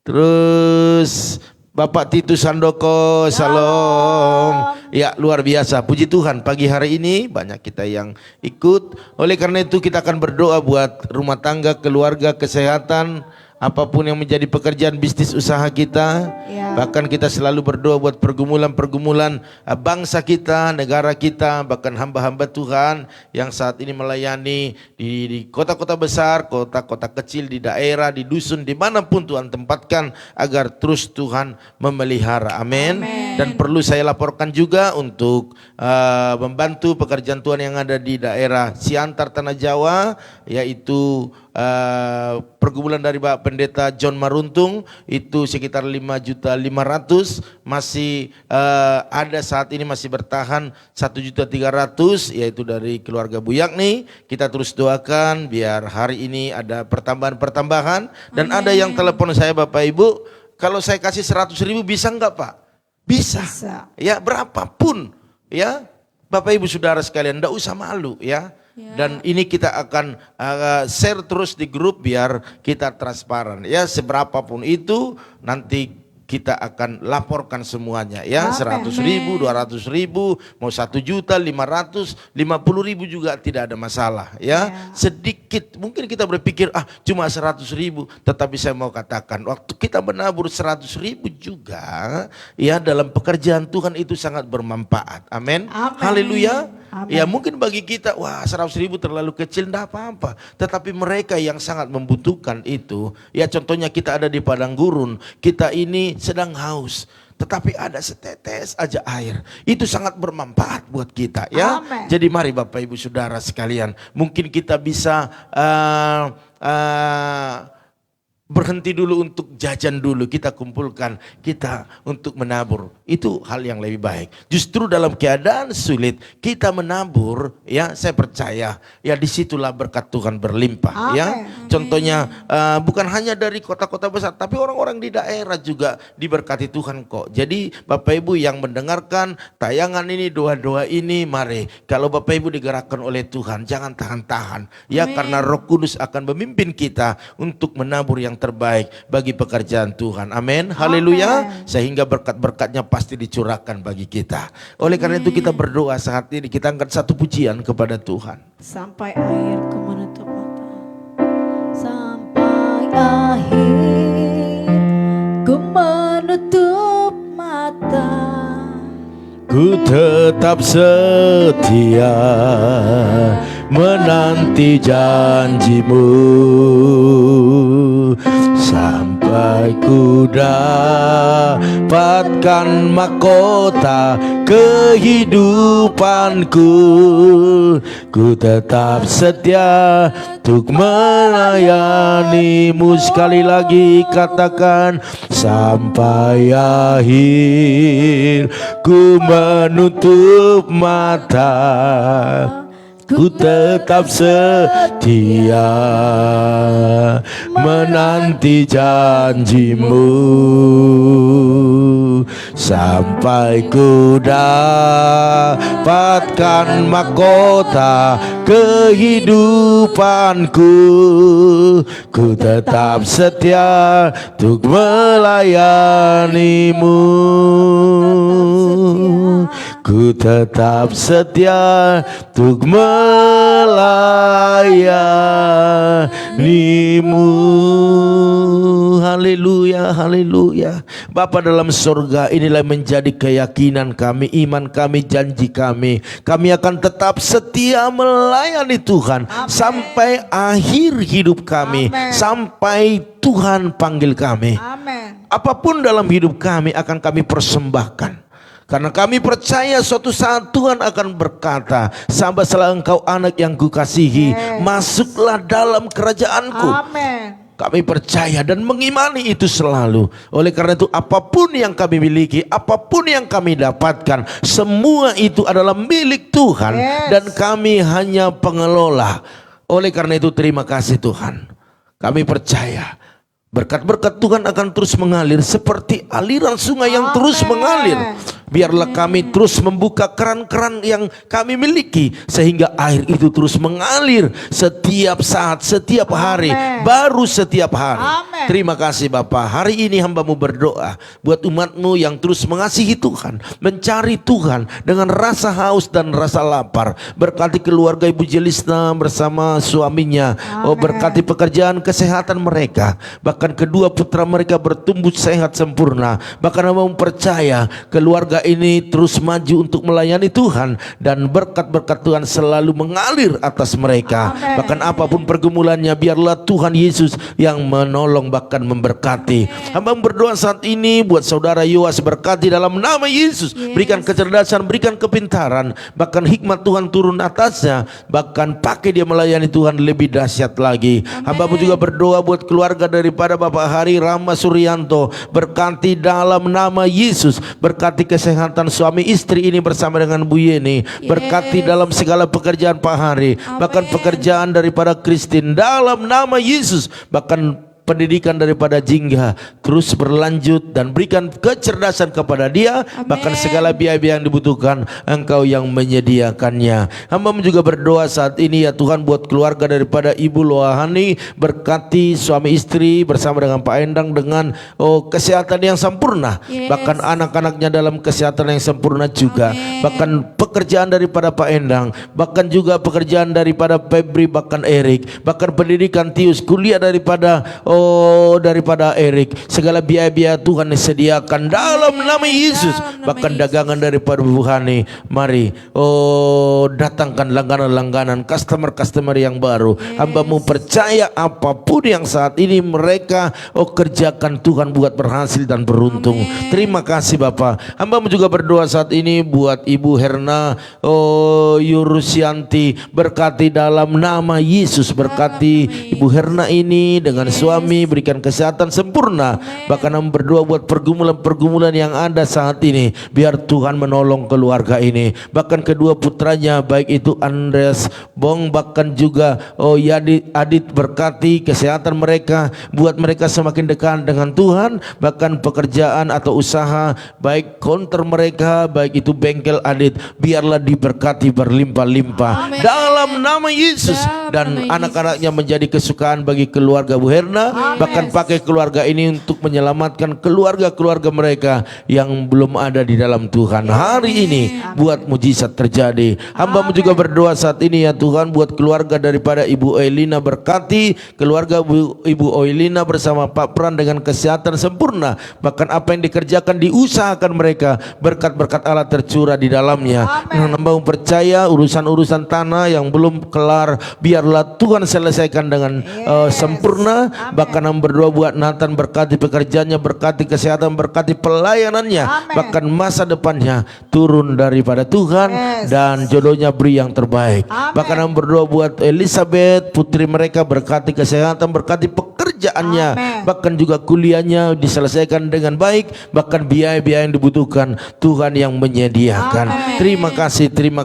Terus Bapak Titus Sandoko, salam. Ya, luar biasa. Puji Tuhan, pagi hari ini banyak kita yang ikut. Oleh karena itu kita akan berdoa buat rumah tangga, keluarga, kesehatan, apapun yang menjadi pekerjaan bisnis usaha kita. Ya. Bahkan kita selalu berdoa buat pergumulan-pergumulan bangsa kita, negara kita, bahkan hamba-hamba Tuhan yang saat ini melayani di kota-kota besar, kota-kota kecil, di daerah, di dusun, dimanapun Tuhan tempatkan, agar terus Tuhan memelihara. Amin. Dan perlu saya laporkan juga untuk membantu pekerjaan Tuhan yang ada di daerah Siantar Tanah Jawa, yaitu pergumulan dari Pak Pendeta John Maruntung itu sekitar 5.500.000, masih ada saat ini masih bertahan 1.300.000, yaitu dari keluarga Bu Yakni. Kita terus doakan biar hari ini ada pertambahan. Dan ada yang telepon saya, Bapak Ibu, kalau saya kasih 100.000 bisa enggak Pak? Bisa. Ya, berapapun ya Bapak Ibu Saudara sekalian, enggak usah malu ya. Dan ini kita akan share terus di grup biar kita transparan ya, seberapapun itu nanti kita akan laporkan semuanya ya. 100.000, 200.000, mau 1.500.000, 50.000 juga tidak ada masalah ya. Sedikit mungkin kita berpikir cuma 100.000, tetapi saya mau katakan waktu kita menabur 100.000 juga ya dalam pekerjaan Tuhan itu sangat bermanfaat. Amin. Haleluya. Ya mungkin bagi kita 100.000 terlalu kecil, enggak apa-apa. Tetapi mereka yang sangat membutuhkan itu, ya contohnya kita ada di padang gurun, kita ini sedang haus, tetapi ada setetes aja air, itu sangat bermanfaat buat kita ya. Jadi mari Bapak Ibu Saudara sekalian, mungkin kita bisa berhenti dulu untuk jajan dulu, kita kumpulkan, kita untuk menabur. Itu hal yang lebih baik. Justru dalam keadaan sulit kita menabur ya, saya percaya ya disitulah berkat Tuhan berlimpah. Ya. Contohnya bukan hanya dari kota-kota besar, tapi orang-orang di daerah juga diberkati Tuhan kok. Jadi Bapak Ibu yang mendengarkan tayangan ini, doa-doa ini, mari kalau Bapak Ibu digerakkan oleh Tuhan, jangan tahan-tahan ya, karena Roh Kudus akan memimpin kita untuk menabur yang terbaik bagi pekerjaan Tuhan. Amin. Haleluya. Sehingga berkat-berkatnya pasti dicurahkan bagi kita. Oleh karena itu kita berdoa saat ini, kita angkat satu pujian kepada Tuhan. Sampai akhir ku menutup mata. Sampai akhir ku menutup mata. Ku tetap setia menanti janjimu sampai ku dapatkan mahkota kehidupanku. Ku tetap setia untuk melayanimu. Sekali lagi katakan, sampai akhir ku menutup mata. Ku tetap setia menanti janjimu sampai ku dapatkan mahkota kehidupanku. Ku tetap setia untuk melayanimu. Ku tetap setia untuk melayanimu. Haleluya, haleluya. Bapa dalam surga, inilah menjadi keyakinan kami, iman kami, janji kami. Kami akan tetap setia melayani Tuhan. Amen. Sampai akhir hidup kami. Amen. Sampai Tuhan panggil kami. Amin. Apapun dalam hidup kami akan kami persembahkan. Karena kami percaya suatu saat Tuhan akan berkata, "Sambasalah engkau anak yang kukasihi, masuklah dalam kerajaanku." Amin. Kami percaya dan mengimani itu selalu. Oleh karena itu apapun yang kami miliki, apapun yang kami dapatkan, semua itu adalah milik Tuhan. Dan kami hanya pengelola. Oleh karena itu terima kasih Tuhan. Kami percaya berkat-berkat Tuhan akan terus mengalir seperti aliran sungai yang terus mengalir. Biarlah kami terus membuka keran-keran yang kami miliki, sehingga air itu terus mengalir setiap saat, setiap hari, baru setiap hari. Amen. Terima kasih Bapa. Hari ini hamba-Mu berdoa buat umat-Mu yang terus mengasihi Tuhan, mencari Tuhan dengan rasa haus dan rasa lapar. Berkati keluarga Ibu Jelisna bersama suaminya. Oh, berkati pekerjaan kesehatan mereka. Bahkan kedua putra mereka bertumbuh sehat sempurna. Bahkan hamba-Mu percaya keluarga ini terus maju untuk melayani Tuhan, dan berkat-berkat Tuhan selalu mengalir atas mereka. Amen. Bahkan apapun pergumulannya, biarlah Tuhan Yesus yang menolong bahkan memberkati. Hamba berdoa saat ini buat saudara Yoas, berkati dalam nama Yesus. Berikan kecerdasan, berikan kepintaran, bahkan hikmat Tuhan turun atasnya, bahkan pakai dia melayani Tuhan lebih dahsyat lagi. Hamba juga berdoa buat keluarga daripada Bapak Hari Rama Suryanto, berkati dalam nama Yesus. Berkati kesehatan suami istri ini bersama dengan Bu Yeni. Berkati dalam segala pekerjaan Pak Hari, bahkan pekerjaan daripada Christine dalam nama Yesus. Bahkan pendidikan daripada Jingga terus berlanjut, dan berikan kecerdasan kepada dia. Bahkan segala biaya-biaya yang dibutuhkan Engkau yang menyediakannya. Hamba juga berdoa saat ini ya Tuhan buat keluarga daripada Ibu Loahani, berkati suami istri bersama dengan Pak Endang dengan kesehatan yang sempurna. Bahkan anak-anaknya dalam kesehatan yang sempurna juga. Bahkan pekerjaan daripada Pak Endang, bahkan juga pekerjaan daripada Febri, bahkan Erik, bahkan pendidikan Tius, kuliah daripada Erik, segala biaya-biaya Tuhan disediakan dalam nama Yesus. Bahkan dagangan daripada Bu Hani, mari datangkan langganan-langganan, customer-customer yang baru. Hamba-Mu percaya apapun yang saat ini mereka kerjakan, Tuhan buat berhasil dan beruntung. Terima kasih Bapak. Hamba-Mu juga berdoa saat ini buat Ibu Herna Yurusianti, berkati dalam nama Yesus. Berkati Ibu Herna ini dengan suami, berikan kesehatan sempurna. Bahkan kami berdoa buat pergumulan-pergumulan yang ada saat ini, biar Tuhan menolong keluarga ini. Bahkan kedua putranya, baik itu Andreas Bong, bahkan juga Adit, berkati kesehatan mereka, buat mereka semakin dekat dengan Tuhan. Bahkan pekerjaan atau usaha, baik konter mereka, baik itu bengkel Adit, biar biarlah diberkati berlimpah-limpah dalam nama Yesus. Dan anak-anaknya menjadi kesukaan bagi keluarga Bu Herna, bahkan pakai keluarga ini untuk menyelamatkan keluarga-keluarga mereka yang belum ada di dalam Tuhan. Hari ini buat mujizat terjadi. Hamba-Mu juga berdoa saat ini ya Tuhan, buat keluarga daripada Ibu Oelina, berkati keluarga Ibu Oelina bersama Pak Pran dengan kesehatan sempurna. Bahkan apa yang dikerjakan, diusahakan mereka, berkat-berkat Allah tercurah di dalamnya. Hamba-Mu percaya urusan-urusan tanah yang belum kelar, biarlah Tuhan selesaikan dengan sempurna. Bahkan hamba berdoa buat Nathan, berkati pekerjaannya, berkati kesehatan, berkati pelayanannya, bahkan masa depannya turun daripada Tuhan, dan jodohnya beri yang terbaik. Bahkan hamba berdoa buat Elizabeth, putri mereka, berkati kesehatan, berkati pekerjaannya, bahkan juga kuliahnya diselesaikan dengan baik, bahkan biaya-biaya yang dibutuhkan Tuhan yang menyediakan. Terima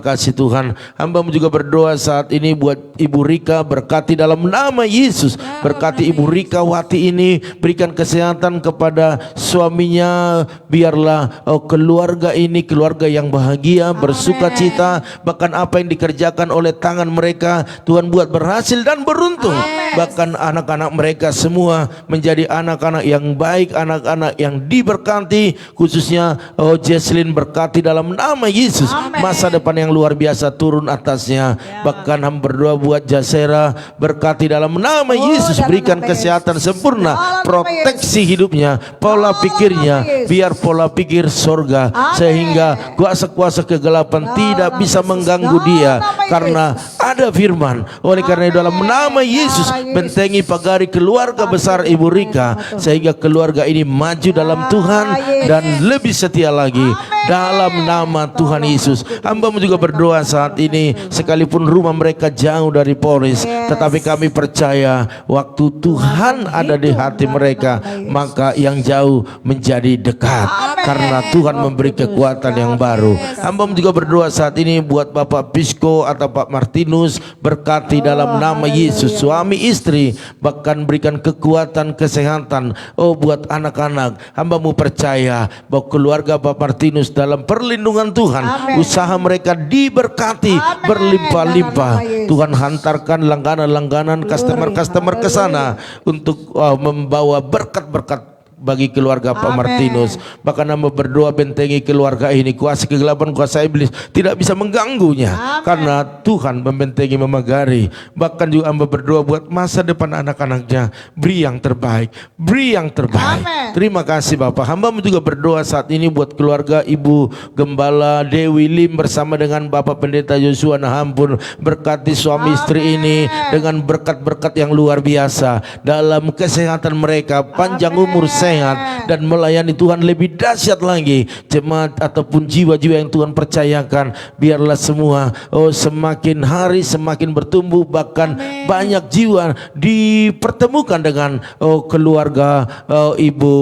kasih Tuhan. Hamba-Mu juga berdoa saat ini buat Ibu Rika, berkati dalam nama Yesus. Berkati Ibu Rika Wati ini, berikan kesehatan kepada suaminya, biarlah keluarga ini keluarga yang bahagia, bersuka cita, bahkan apa yang dikerjakan oleh tangan mereka Tuhan buat berhasil dan beruntung. Bahkan anak-anak mereka semua menjadi anak-anak yang baik, anak-anak yang diberkati, khususnya Jesslyn, berkati dalam nama Yesus. Masa depan yang luar biasa turun atasnya. Bahkan hamba berdoa buat Jasera, berkati dalam nama Yesus, berikan kesehatan sempurna, proteksi hidupnya, pola pikirnya, biar pola pikir sorga, sehingga kuasa-kuasa kegelapan tidak bisa mengganggu dia, karena ada firman. Oleh karena itu dalam nama Yesus, bentengi pagari keluarga besar Ibu Rika, sehingga keluarga ini maju dalam Tuhan dan lebih setia lagi dalam nama Tuhan Yesus. Hamba-Mu juga berdoa saat ini, sekalipun rumah mereka jauh dari Polres, tetapi kami percaya waktu Tuhan ada di hati mereka, maka yang jauh menjadi dekat, karena Tuhan memberi kekuatan yang baru. Hamba-Mu juga berdoa saat ini buat Bapak Pisco atau Pak Martinus, berkati dalam nama Yesus suami istri, bahkan berikan kekuatan kesehatan buat anak-anak. Hamba-Mu percaya bahwa keluarga Pak Martinus dalam perlindungan Tuhan, usaha mereka diberkati berlimpah-limpah. Tuhan hantarkan langganan-langganan customer-customer ke sana untuk membawa berkat-berkat bagi keluarga Pak Martinus. Bahkan hamba berdoa, bentengi keluarga ini, kuasa kegelapan, kuasa iblis tidak bisa mengganggunya, karena Tuhan membentengi, memagari. Bahkan juga hamba berdoa buat masa depan anak-anaknya, beri yang terbaik, beri yang terbaik. Terima kasih Bapak. Hamba juga berdoa saat ini buat keluarga Ibu Gembala Dewi Lim bersama dengan Bapak Pendeta Yosua Nahampun, berkati suami istri ini dengan berkat-berkat yang luar biasa dalam kesehatan mereka, panjang umur, sehat, dan melayani Tuhan lebih dahsyat lagi. Jemaat ataupun jiwa-jiwa yang Tuhan percayakan, biarlah semua semakin hari semakin bertumbuh, bahkan banyak jiwa dipertemukan dengan keluarga Ibu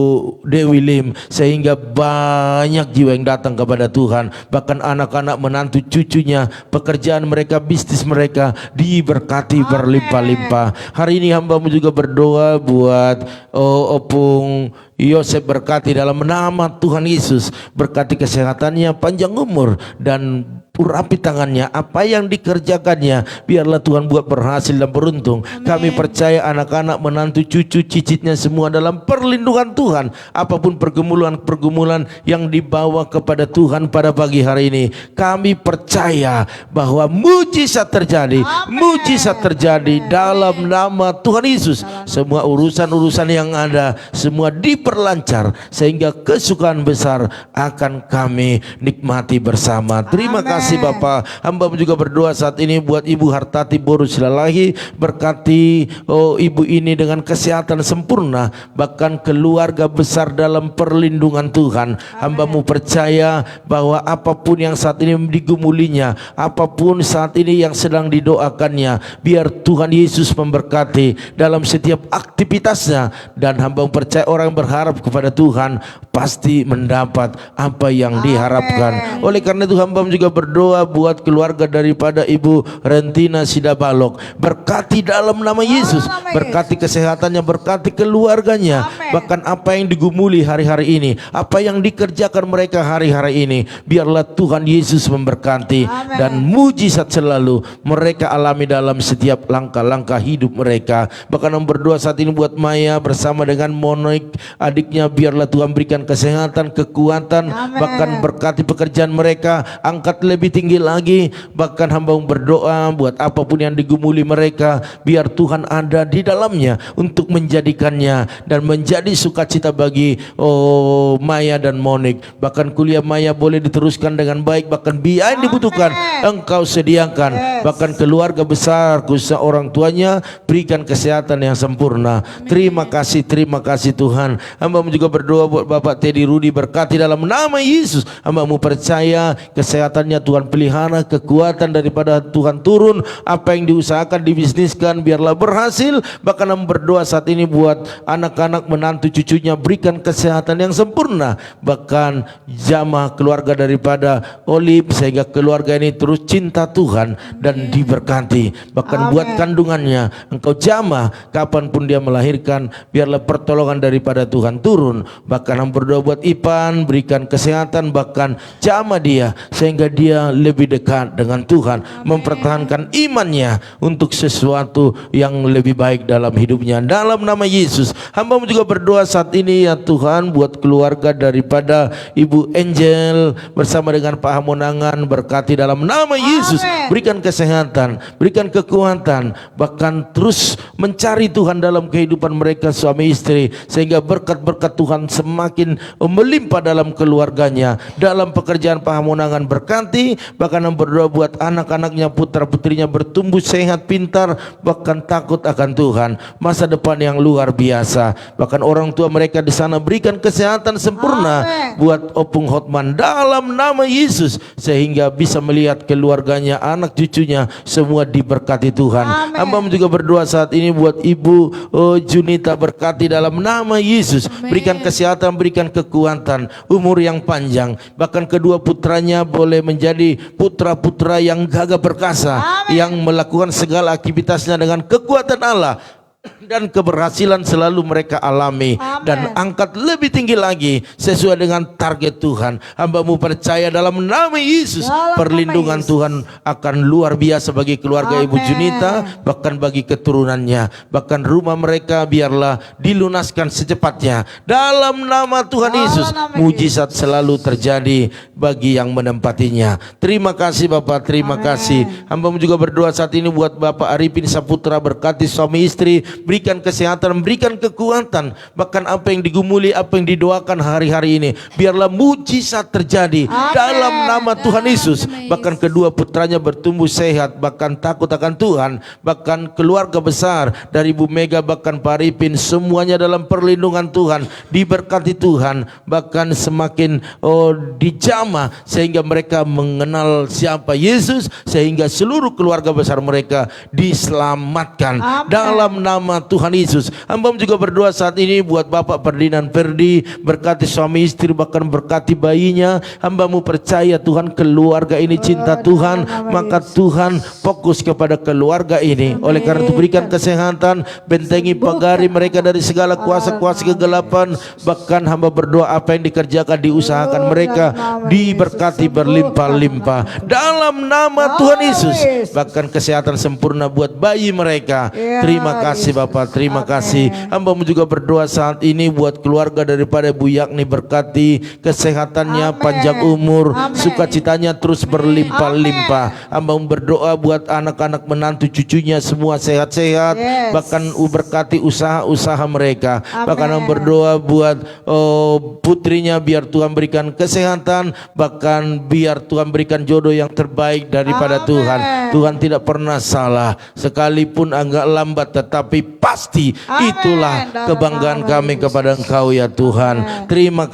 Dewi Lim, sehingga banyak jiwa yang datang kepada Tuhan. Bahkan anak-anak, menantu, cucunya, pekerjaan mereka, bisnis mereka diberkati berlimpah-limpah. Hari ini hamba-Mu juga berdoa buat Opung Yosef, berkati dalam nama Tuhan Yesus, berkati kesehatannya, panjang umur, dan urapi tangannya, apa yang dikerjakannya biarlah Tuhan buat berhasil dan beruntung. Kami percaya anak-anak, menantu, cucu, cicitnya semua dalam perlindungan Tuhan. Apapun pergumulan-pergumulan yang dibawa kepada Tuhan pada pagi hari ini, kami percaya bahwa mujizat terjadi, mujizat terjadi dalam nama Tuhan Yesus. Semua urusan-urusan yang ada semua diperlancar, sehingga kesukaan besar akan kami nikmati bersama. Terima kasih Bapak. Hamba juga berdoa saat ini buat Ibu Hartati Borus Lalahi, berkati ibu ini dengan kesehatan sempurna, bahkan keluarga besar dalam perlindungan Tuhan. Hamba-Mu percaya bahwa apapun yang saat ini digumulinya, apapun saat ini yang sedang didoakannya, biar Tuhan Yesus memberkati dalam setiap aktivitasnya. Dan hamba-Mu percaya orang berharap kepada Tuhan pasti mendapat apa yang diharapkan. Oleh karena itu hamba-Mu juga berdoa berdoa buat keluarga daripada Ibu Rentina Sidabalok. Berkati dalam nama Yesus. Berkati kesehatannya, berkati keluarganya. Bahkan apa yang digumuli hari-hari ini, apa yang dikerjakan mereka hari-hari ini, biarlah Tuhan Yesus memberkati. Dan mujizat selalu mereka alami dalam setiap langkah-langkah hidup mereka. Bahkan berdoa saat ini buat Maya bersama dengan Monik adiknya, biarlah Tuhan berikan kesehatan, kekuatan, bahkan berkati pekerjaan mereka, angkat lebih tinggi lagi. Bahkan hamba berdoa buat apapun yang digumuli mereka, biar Tuhan ada di dalamnya untuk menjadikannya dan menjadi sukacita bagi Maya dan Monik. Bahkan kuliah Maya boleh diteruskan dengan baik, bahkan biaya yang dibutuhkan Engkau sediakan. Bahkan keluarga besar khususnya orang tuanya, berikan kesehatan yang sempurna. Terima kasih Tuhan. Hamba-Mu juga berdoa buat Bapak Teddy Rudy, berkati dalam nama Yesus. Hamba-Mu percaya kesehatannya Tuhan pelihara, kekuatan daripada Tuhan turun, apa yang diusahakan, dibisniskan biarlah berhasil. Bahkan hamba berdoa saat ini buat anak-anak, menantu, cucunya, berikan kesehatan yang sempurna. Bahkan jamah keluarga daripada Olip, sehingga keluarga ini terus cinta Tuhan dan diberkati. Bahkan buat kandungannya Engkau jamah, kapanpun dia melahirkan, biarlah pertolongan daripada Tuhan turun. Bahkan hamba berdoa buat Ipan, berikan kesehatan, bahkan jamah dia sehingga dia lebih dekat dengan Tuhan, mempertahankan imannya untuk sesuatu yang lebih baik dalam hidupnya. Dalam nama Yesus, hamba juga berdoa saat ini ya Tuhan buat keluarga daripada Ibu Angel bersama dengan Pak Hamonangan, berkati dalam nama Yesus. Berikan kesehatan, berikan kekuatan, bahkan terus mencari Tuhan dalam kehidupan mereka suami istri, sehingga berkat-berkat Tuhan semakin melimpah dalam keluarganya. Dalam pekerjaan Pak Hamonangan berkati, bahkan berdoa buat anak-anaknya, putra-putrinya bertumbuh sehat, pintar, bahkan takut akan Tuhan, masa depan yang luar biasa. Bahkan orang tua mereka di sana berikan kesehatan sempurna buat Opung Hotman dalam nama Yesus, sehingga bisa melihat keluarganya, anak cucunya semua diberkati Tuhan. Hamba juga berdoa saat ini buat Ibu Junita, berkati dalam nama Yesus. Berikan kesehatan, berikan kekuatan, umur yang panjang, bahkan kedua putranya boleh menjadi putra-putra yang gagah perkasa, yang melakukan segala aktivitasnya dengan kekuatan Allah, dan keberhasilan selalu mereka alami. Dan angkat lebih tinggi lagi sesuai dengan target Tuhan. Hamba-Mu percaya dalam nama Yesus, perlindungan Tuhan akan luar biasa bagi keluarga Ibu Junita, bahkan bagi keturunannya, bahkan rumah mereka biarlah dilunaskan secepatnya dalam nama Tuhan Yesus. Mujizat selalu terjadi bagi yang menempatinya. Terima kasih Bapak, terima kasih. Hamba-Mu juga berdoa saat ini buat Bapak Arifin Saputra, berkati suami istri, berikan kesehatan, berikan kekuatan, bahkan apa yang digumuli, apa yang didoakan hari-hari ini, biarlah mujizat terjadi dalam nama Tuhan Yesus. Bahkan kedua putranya bertumbuh sehat, bahkan takut akan Tuhan, bahkan keluarga besar dari Ibu Mega, bahkan Pak Arifin, semuanya dalam perlindungan Tuhan, diberkati Tuhan, bahkan semakin dijamah sehingga mereka mengenal siapa Yesus, sehingga seluruh keluarga besar mereka diselamatkan dalam nama Tuhan Yesus. Hamba juga berdoa saat ini buat Bapak Ferdinand Ferdi, berkati suami istri, bahkan berkati bayinya. Hamba-Mu percaya Tuhan keluarga ini cinta Tuhan, maka Tuhan fokus kepada keluarga ini. Oleh karena itu berikan kesehatan, bentengi pagari mereka dari segala kuasa-kuasa kegelapan. Bahkan hamba berdoa apa yang dikerjakan, diusahakan mereka diberkati berlimpah-limpah dalam nama Tuhan Yesus. Bahkan kesehatan sempurna buat bayi mereka. Terima kasih Bapak, terima kasih. Hamba-Mu juga berdoa saat ini buat keluarga daripada Bu Yakni, berkati kesehatannya, panjang umur, sukacitanya terus berlimpah-limpah. Hamba-Mu berdoa buat anak-anak, menantu, cucunya semua sehat-sehat, bahkan berkati usaha-usaha mereka. Bahkan hamba berdoa buat putrinya, biar Tuhan berikan kesehatan, bahkan biar Tuhan berikan jodoh yang terbaik daripada Tuhan. Tuhan tidak pernah salah, sekalipun agak lambat tetapi tetapi pasti itulah kebanggaan kami kepada Engkau ya Tuhan. Terima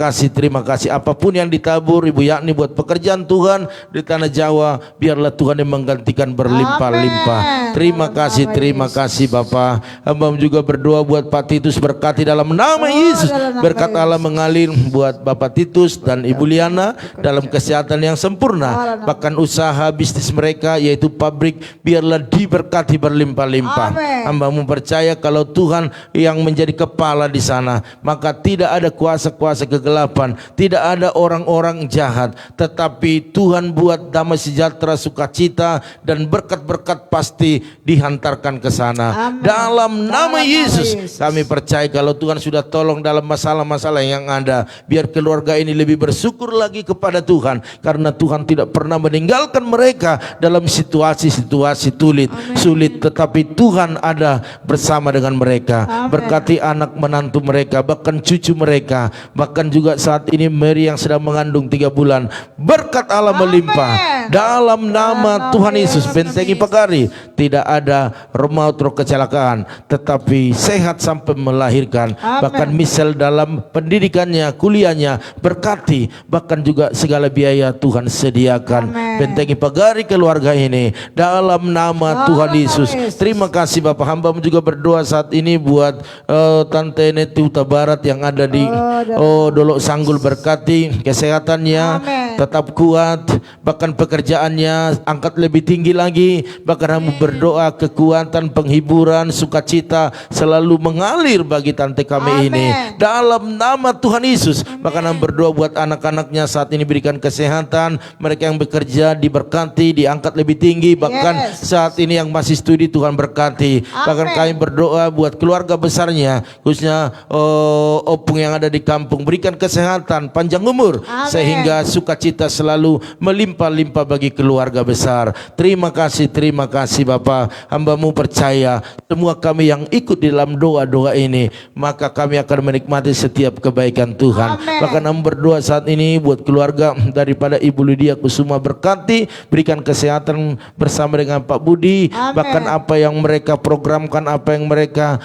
kasih. Apapun yang ditabur Ibu Yakni buat pekerjaan Tuhan di tanah Jawa, biarlah Tuhan yang menggantikan berlimpah-limpah. Terima kasih Bapa. Hamba juga berdoa buat Pak Titus, berkati dalam nama Yesus. Berkat Allah mengalir buat Bapak Titus dan Ibu Liana dalam kesehatan yang sempurna. Bahkan usaha bisnis mereka yaitu pabrik, biarlah diberkati berlimpah-limpah. Hamba-Mu percaya kalau Tuhan yang menjadi kepala di sana, maka tidak ada kuasa-kuasa kegelapan, tidak ada orang-orang jahat, tetapi Tuhan buat damai sejahtera, sukacita, dan berkat-berkat pasti dihantarkan ke sana. Dalam nama Yesus kami percaya kalau Tuhan sudah tolong dalam masalah-masalah yang ada, biar keluarga ini lebih bersyukur lagi kepada Tuhan, karena Tuhan tidak pernah meninggalkan mereka dalam situasi-situasi sulit, tetapi Tuhan ada bersama dengan mereka. Berkati anak menantu mereka, bahkan cucu mereka, bahkan juga saat ini Mary yang sedang mengandung 3 bulan. Berkat Allah melimpah dalam nama Tuhan Yesus. Bentengi pagari, tidak ada remaut roh kecelakaan, tetapi sehat sampai melahirkan. Bahkan misal dalam pendidikannya, kuliahnya berkati, bahkan juga segala biaya Tuhan sediakan. Bentengi pagari keluarga ini dalam nama Tuhan Yesus. Terima kasih Bapak. Hamba juga berdoa saat ini buat Tante Neti Huta Barat yang ada di Dolok Sanggul, berkati kesehatannya tetap kuat, bahkan pekerjaannya angkat lebih tinggi lagi. Bahkan hamba berdoa kekuatan, penghiburan, sukacita selalu mengalir bagi tante kami ini dalam nama Tuhan Yesus. Bahkan hamba berdoa buat anak-anaknya saat ini, berikan kesehatan, mereka yang bekerja diberkati, diangkat lebih tinggi, bahkan saat ini yang masih studi Tuhan berkati. Bahkan kami berdoa buat keluarga besarnya, khususnya opung yang ada di kampung, berikan kesehatan, panjang umur, sehingga sukacita selalu melimpah-limpah bagi keluarga besar. Terima kasih Bapa. Hamba-Mu percaya semua kami yang ikut di dalam doa-doa ini, maka kami akan menikmati setiap kebaikan Tuhan. Bahkan hamba berdoa saat ini buat keluarga daripada Ibu Lydia Kusuma, berkati, berikan kesehatan bersama dengan Pak Budi. Bahkan apa yang mereka programkan, apa yang mereka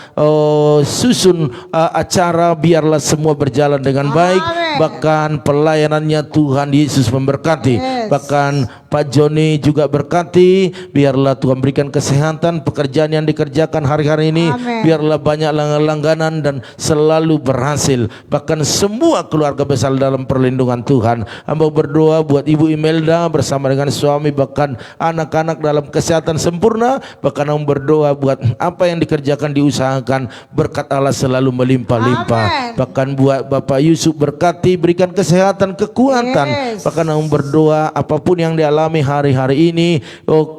susun acara, biarlah semua berjalan dengan baik. Bahkan pelayanannya Tuhan Yesus memberkati. Bahkan Pak Joni juga berkati, biarlah Tuhan berikan kesehatan, pekerjaan yang dikerjakan hari-hari ini biarlah banyak langganan dan selalu berhasil. Bahkan semua keluarga besar dalam perlindungan Tuhan. Hamba berdoa buat Ibu Imelda bersama dengan suami, bahkan anak-anak dalam kesehatan sempurna. Bahkan hamba berdoa buat apa yang dikerjakan, diusahakan, berkat Allah selalu melimpah-limpah. Bahkan buat Bapak Yusuf berkati, berikan kesehatan, kekuatan. Bahkan hamba berdoa apapun yang dialami hari-hari ini,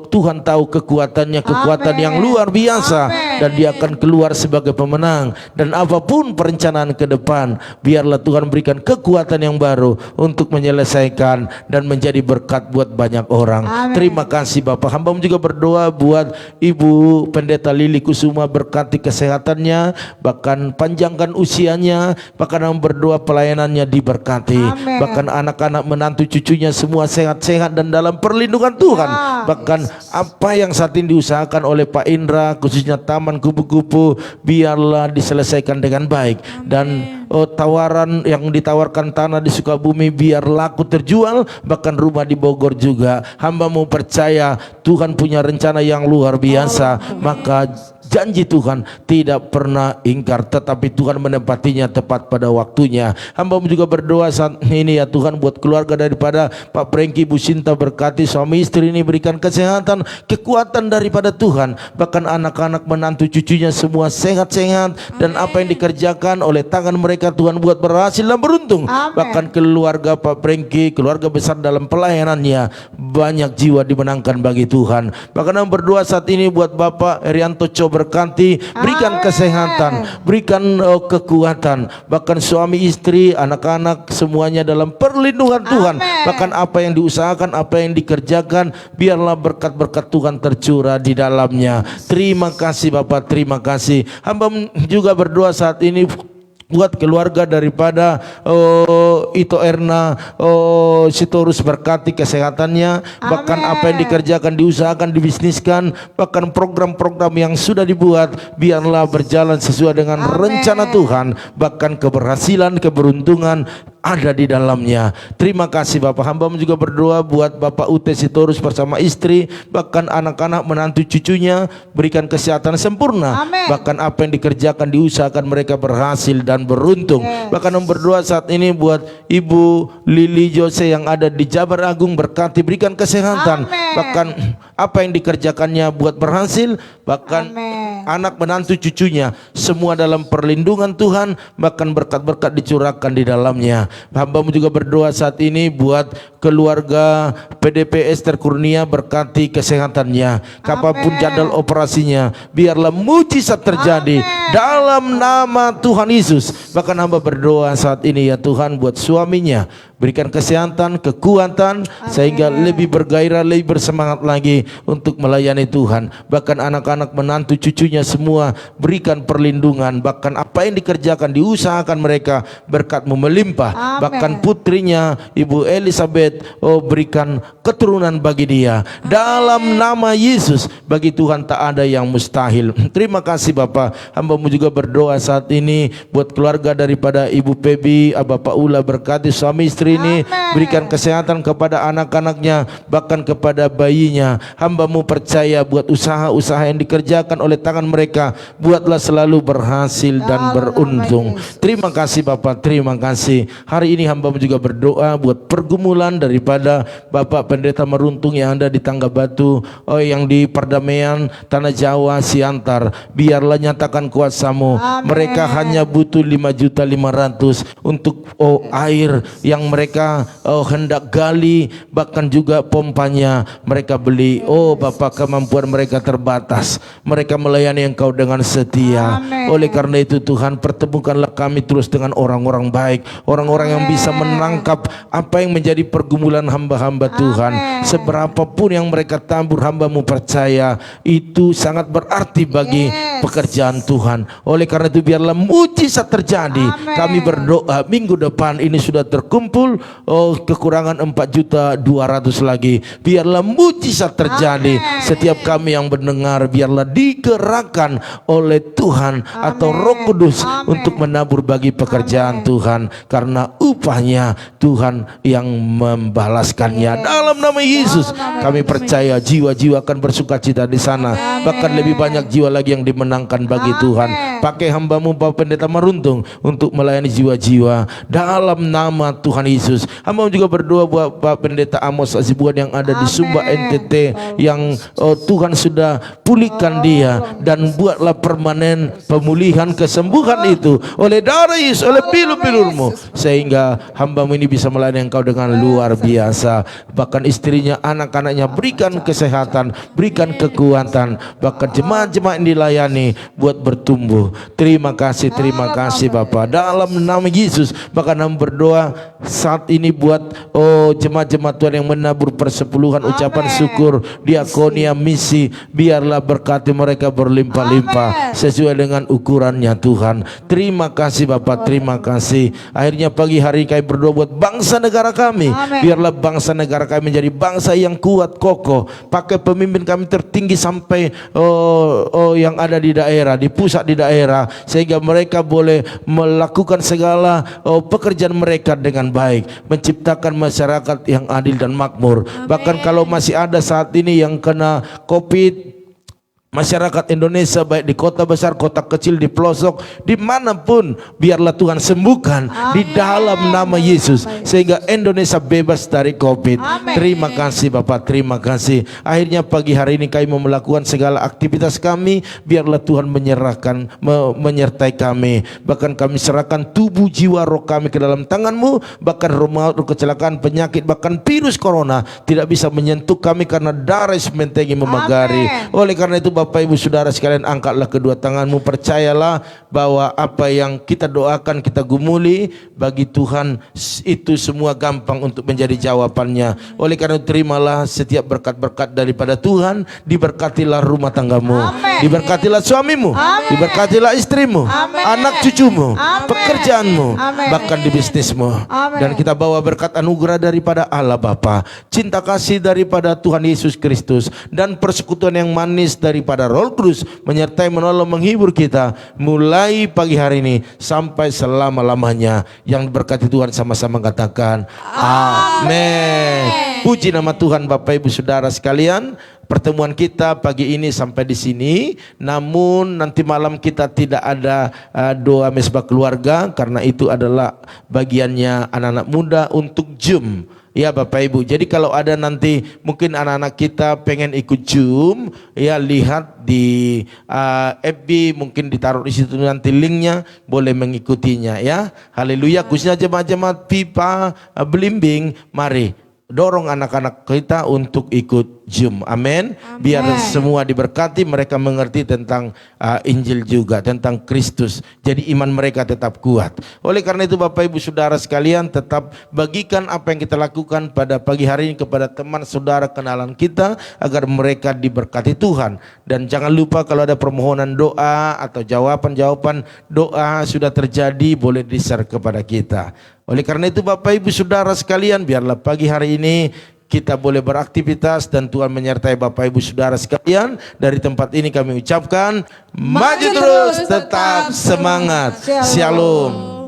Tuhan tahu kekuatannya, kekuatan yang luar biasa, dan dia akan keluar sebagai pemenang. Dan apapun perencanaan ke depan, biarlah Tuhan berikan kekuatan yang baru untuk menyelesaikan dan menjadi berkat buat banyak orang. Terima kasih Bapak. Hamba juga berdoa buat Ibu Pendeta Lili Kusuma, berkati kesehatannya, bahkan panjangkan usianya. Bahkan hamba berdoa pelayanannya diberkati. Bahkan anak-anak menantu cucunya semua sehat-sehat dan dalam perlindungan Tuhan. Bahkan apa yang saat ini diusahakan oleh Pak Indra, khususnya Taman Kupu-Kupu, biarlah diselesaikan dengan baik. Dan tawaran yang ditawarkan tanah di Sukabumi biar laku terjual, bahkan rumah di Bogor juga. Hamba-Mu percaya Tuhan punya rencana yang luar biasa. Maka janji Tuhan tidak pernah ingkar, tetapi Tuhan menempatinya tepat pada waktunya. Hamba juga berdoa saat ini ya Tuhan buat keluarga daripada Pak Prengki, Bu Sinta, berkati suami istri ini, berikan kesehatan, kekuatan daripada Tuhan. Bahkan anak-anak menantu cucunya semua sehat-sehat, dan apa yang dikerjakan oleh tangan mereka Tuhan buat berhasil dan beruntung. Bahkan keluarga Pak Prengki, keluarga besar dalam pelayanannya, banyak jiwa dimenangkan bagi Tuhan. Bahkan hamba berdoa saat ini buat Bapak Erianto Coba, berkati, berikan kesehatan, berikan kekuatan, bahkan suami istri, anak-anak semuanya dalam perlindungan Tuhan. Bahkan apa yang diusahakan, apa yang dikerjakan, biarlah berkat-berkat Tuhan tercurah di dalamnya. Terima kasih Bapak, terima kasih. Hamba juga berdoa saat ini buat keluarga daripada Ito Erna Sitorus, berkati kesehatannya, bahkan apa yang dikerjakan, diusahakan, dibisniskan, bahkan program-program yang sudah dibuat, biarlah berjalan sesuai dengan rencana Tuhan, bahkan keberhasilan, keberuntungan ada di dalamnya. Terima kasih Bapak. Hamba juga berdoa buat Bapak Ute Sitorus bersama istri, bahkan anak-anak, menantu, cucunya, berikan kesehatan sempurna. Bahkan apa yang dikerjakan, diusahakan, mereka berhasil dan beruntung. Bahkan berdoa saat ini buat Ibu Lili Jose yang ada di Jabar Agung, berkati, berikan kesehatan. Bahkan apa yang dikerjakannya buat berhasil, bahkan anak, menantu, cucunya semua dalam perlindungan Tuhan, bahkan berkat-berkat dicurahkan di dalamnya. Hamba-Mu juga berdoa saat ini buat keluarga PDP Esther Kurnia, berkati kesehatannya, kapanpun jadwal operasinya, biarlah mujizat terjadi dalam nama Tuhan Yesus. Bahkan hamba berdoa saat ini ya Tuhan buat suaminya, berikan kesehatan, kekuatan, sehingga lebih bergairah, lebih bersemangat lagi untuk melayani Tuhan. Bahkan anak-anak, menantu, cucunya semua berikan perlindungan. Bahkan apa yang dikerjakan, diusahakan mereka, berkat-Mu melimpah. Bahkan putrinya Ibu Elizabeth, berikan keturunan bagi dia dalam nama Yesus. Bagi Tuhan tak ada yang mustahil. Terima kasih Bapak. Hamba-Mu juga berdoa saat ini buat keluarga daripada Ibu Pebi, Bapak Ula, berkati suami istri ini, berikan kesehatan kepada anak-anaknya, bahkan kepada bayinya. Hamba-Mu percaya buat usaha-usaha yang dikerjakan oleh tangan mereka, buatlah selalu berhasil dan beruntung. Terima kasih Bapak, terima kasih. Hari ini hamba-Mu juga berdoa buat pergumulan daripada Bapak Pendeta Meruntung yang ada di Tangga Batu, yang di Perdamaian Tanah Jawa Siantar. Biarlah nyatakan kuasa-Mu. Mereka hanya butuh 5.500.000 untuk air yang mereka hendak gali, bahkan juga pompanya mereka beli. Bapak, kemampuan mereka terbatas, mereka melayani Engkau dengan setia. Oleh karena itu Tuhan, pertemukanlah kami terus dengan orang-orang baik, orang-orang yang bisa menangkap apa yang menjadi pergumulan hamba-hamba Tuhan. Seberapapun yang mereka tabur, hamba-Mu percaya itu sangat berarti bagi pekerjaan Tuhan. Oleh karena itu biarlah mujizat terjadi. Kami berdoa minggu depan ini sudah terkumpul kekurangan 4.200.000 lagi. Biarlah mujizat terjadi. Setiap kami yang mendengar, biarlah digerakkan oleh Tuhan atau Roh Kudus untuk menabur bagi pekerjaan Tuhan, karena upahnya Tuhan yang membalaskannya. Dalam nama Yesus kami percaya jiwa-jiwa akan bersukacita di sana, bahkan lebih banyak jiwa lagi yang dimenangkan bagi Tuhan. Pakai hamba-Mu Bapak Pendeta Meruntung untuk melayani jiwa-jiwa dalam nama Tuhan Yesus. Hamba juga berdoa buat Pak Pendeta Amos Azibuan yang ada di Sumba NTT, yang Tuhan sudah pulihkan dia, dan buatlah permanen pemulihan, kesembuhan itu oleh darah Yesus, oleh pilu-pilur-Mu, sehingga hamba-Mu ini bisa melayani Engkau dengan luar biasa. Bahkan istrinya, anak-anaknya berikan kesehatan, berikan kekuatan, bahkan jemaat-jemaat yang dilayani buat bertumbuh. Terima kasih Bapak, dalam nama Yesus. Bahkan hamba berdoa saat ini buat jemaat-jemaat Tuhan yang menabur persepuluhan, ucapan syukur, diakonia, misi, biarlah berkati mereka berlimpah-limpah sesuai dengan ukurannya Tuhan. Terima kasih Bapak, terima kasih. Akhirnya pagi hari kami berdoa buat bangsa negara kami. Biarlah bangsa negara kami menjadi bangsa yang kuat, kokoh. Pakai pemimpin kami tertinggi sampai yang ada di daerah, di pusat, di daerah, sehingga mereka boleh melakukan segala pekerjaan mereka dengan baik, menciptakan masyarakat yang adil dan makmur. Bahkan kalau masih ada saat ini yang kena COVID, masyarakat Indonesia baik di kota besar, kota kecil, di pelosok, dimanapun, biarlah Tuhan sembuhkan di dalam nama Yesus, sehingga Indonesia bebas dari COVID. Terima kasih Bapak, terima kasih. Akhirnya pagi hari ini kami mau melakukan segala aktivitas kami, biarlah Tuhan menyertai kami. Bahkan kami serahkan tubuh, jiwa, roh kami ke dalam tangan-Mu. Bahkan roh maut, roh kecelakaan, penyakit, bahkan virus corona tidak bisa menyentuh kami, karena darah Yesus mentengi memagari. Oleh karena itu Bapak Ibu Saudara sekalian, angkatlah kedua tanganmu, percayalah bahwa apa yang kita doakan, kita gumuli, bagi Tuhan itu semua gampang untuk menjadi jawabannya. Oleh karena itu terimalah setiap berkat-berkat daripada Tuhan. Diberkatilah rumah tanggamu, diberkatilah suamimu, diberkatilah istrimu, anak cucumu, pekerjaanmu, bahkan di bisnismu. Dan kita bawa berkat anugerah daripada Allah Bapa, cinta kasih daripada Tuhan Yesus Kristus, dan persekutuan yang manis daripada Roh Kudus menyertai, menolong, menghibur kita mulai pagi hari ini sampai selama-lamanya. Yang berkati Tuhan sama-sama katakan amin. Puji nama Tuhan. Bapak Ibu Saudara sekalian, pertemuan kita pagi ini sampai di sini. Namun nanti malam kita tidak ada doa mesbah keluarga, karena itu adalah bagiannya anak-anak muda untuk Zoom. Ya Bapak Ibu, jadi kalau ada nanti mungkin anak-anak kita pengen ikut Zoom, ya lihat di FB, mungkin ditaruh di situ nanti linknya, boleh mengikutinya ya. Haleluya. Khususnya jemaat-jemaat Pipa Belimbing, mari dorong anak-anak kita untuk ikut Zoom. Amin. Biar semua diberkati, mereka mengerti tentang Injil juga, tentang Kristus. Jadi iman mereka tetap kuat. Oleh karena itu Bapak Ibu Saudara sekalian, tetap bagikan apa yang kita lakukan pada pagi hari ini kepada teman saudara kenalan kita, agar mereka diberkati Tuhan. Dan jangan lupa kalau ada permohonan doa atau jawaban-jawaban doa sudah terjadi, boleh di-share kepada kita. Oleh karena itu Bapak Ibu Saudara sekalian, biarlah pagi hari ini kita boleh beraktivitas dan Tuhan menyertai Bapak Ibu Saudara sekalian. Dari tempat ini kami ucapkan maju terus, tetap semangat. Shalom.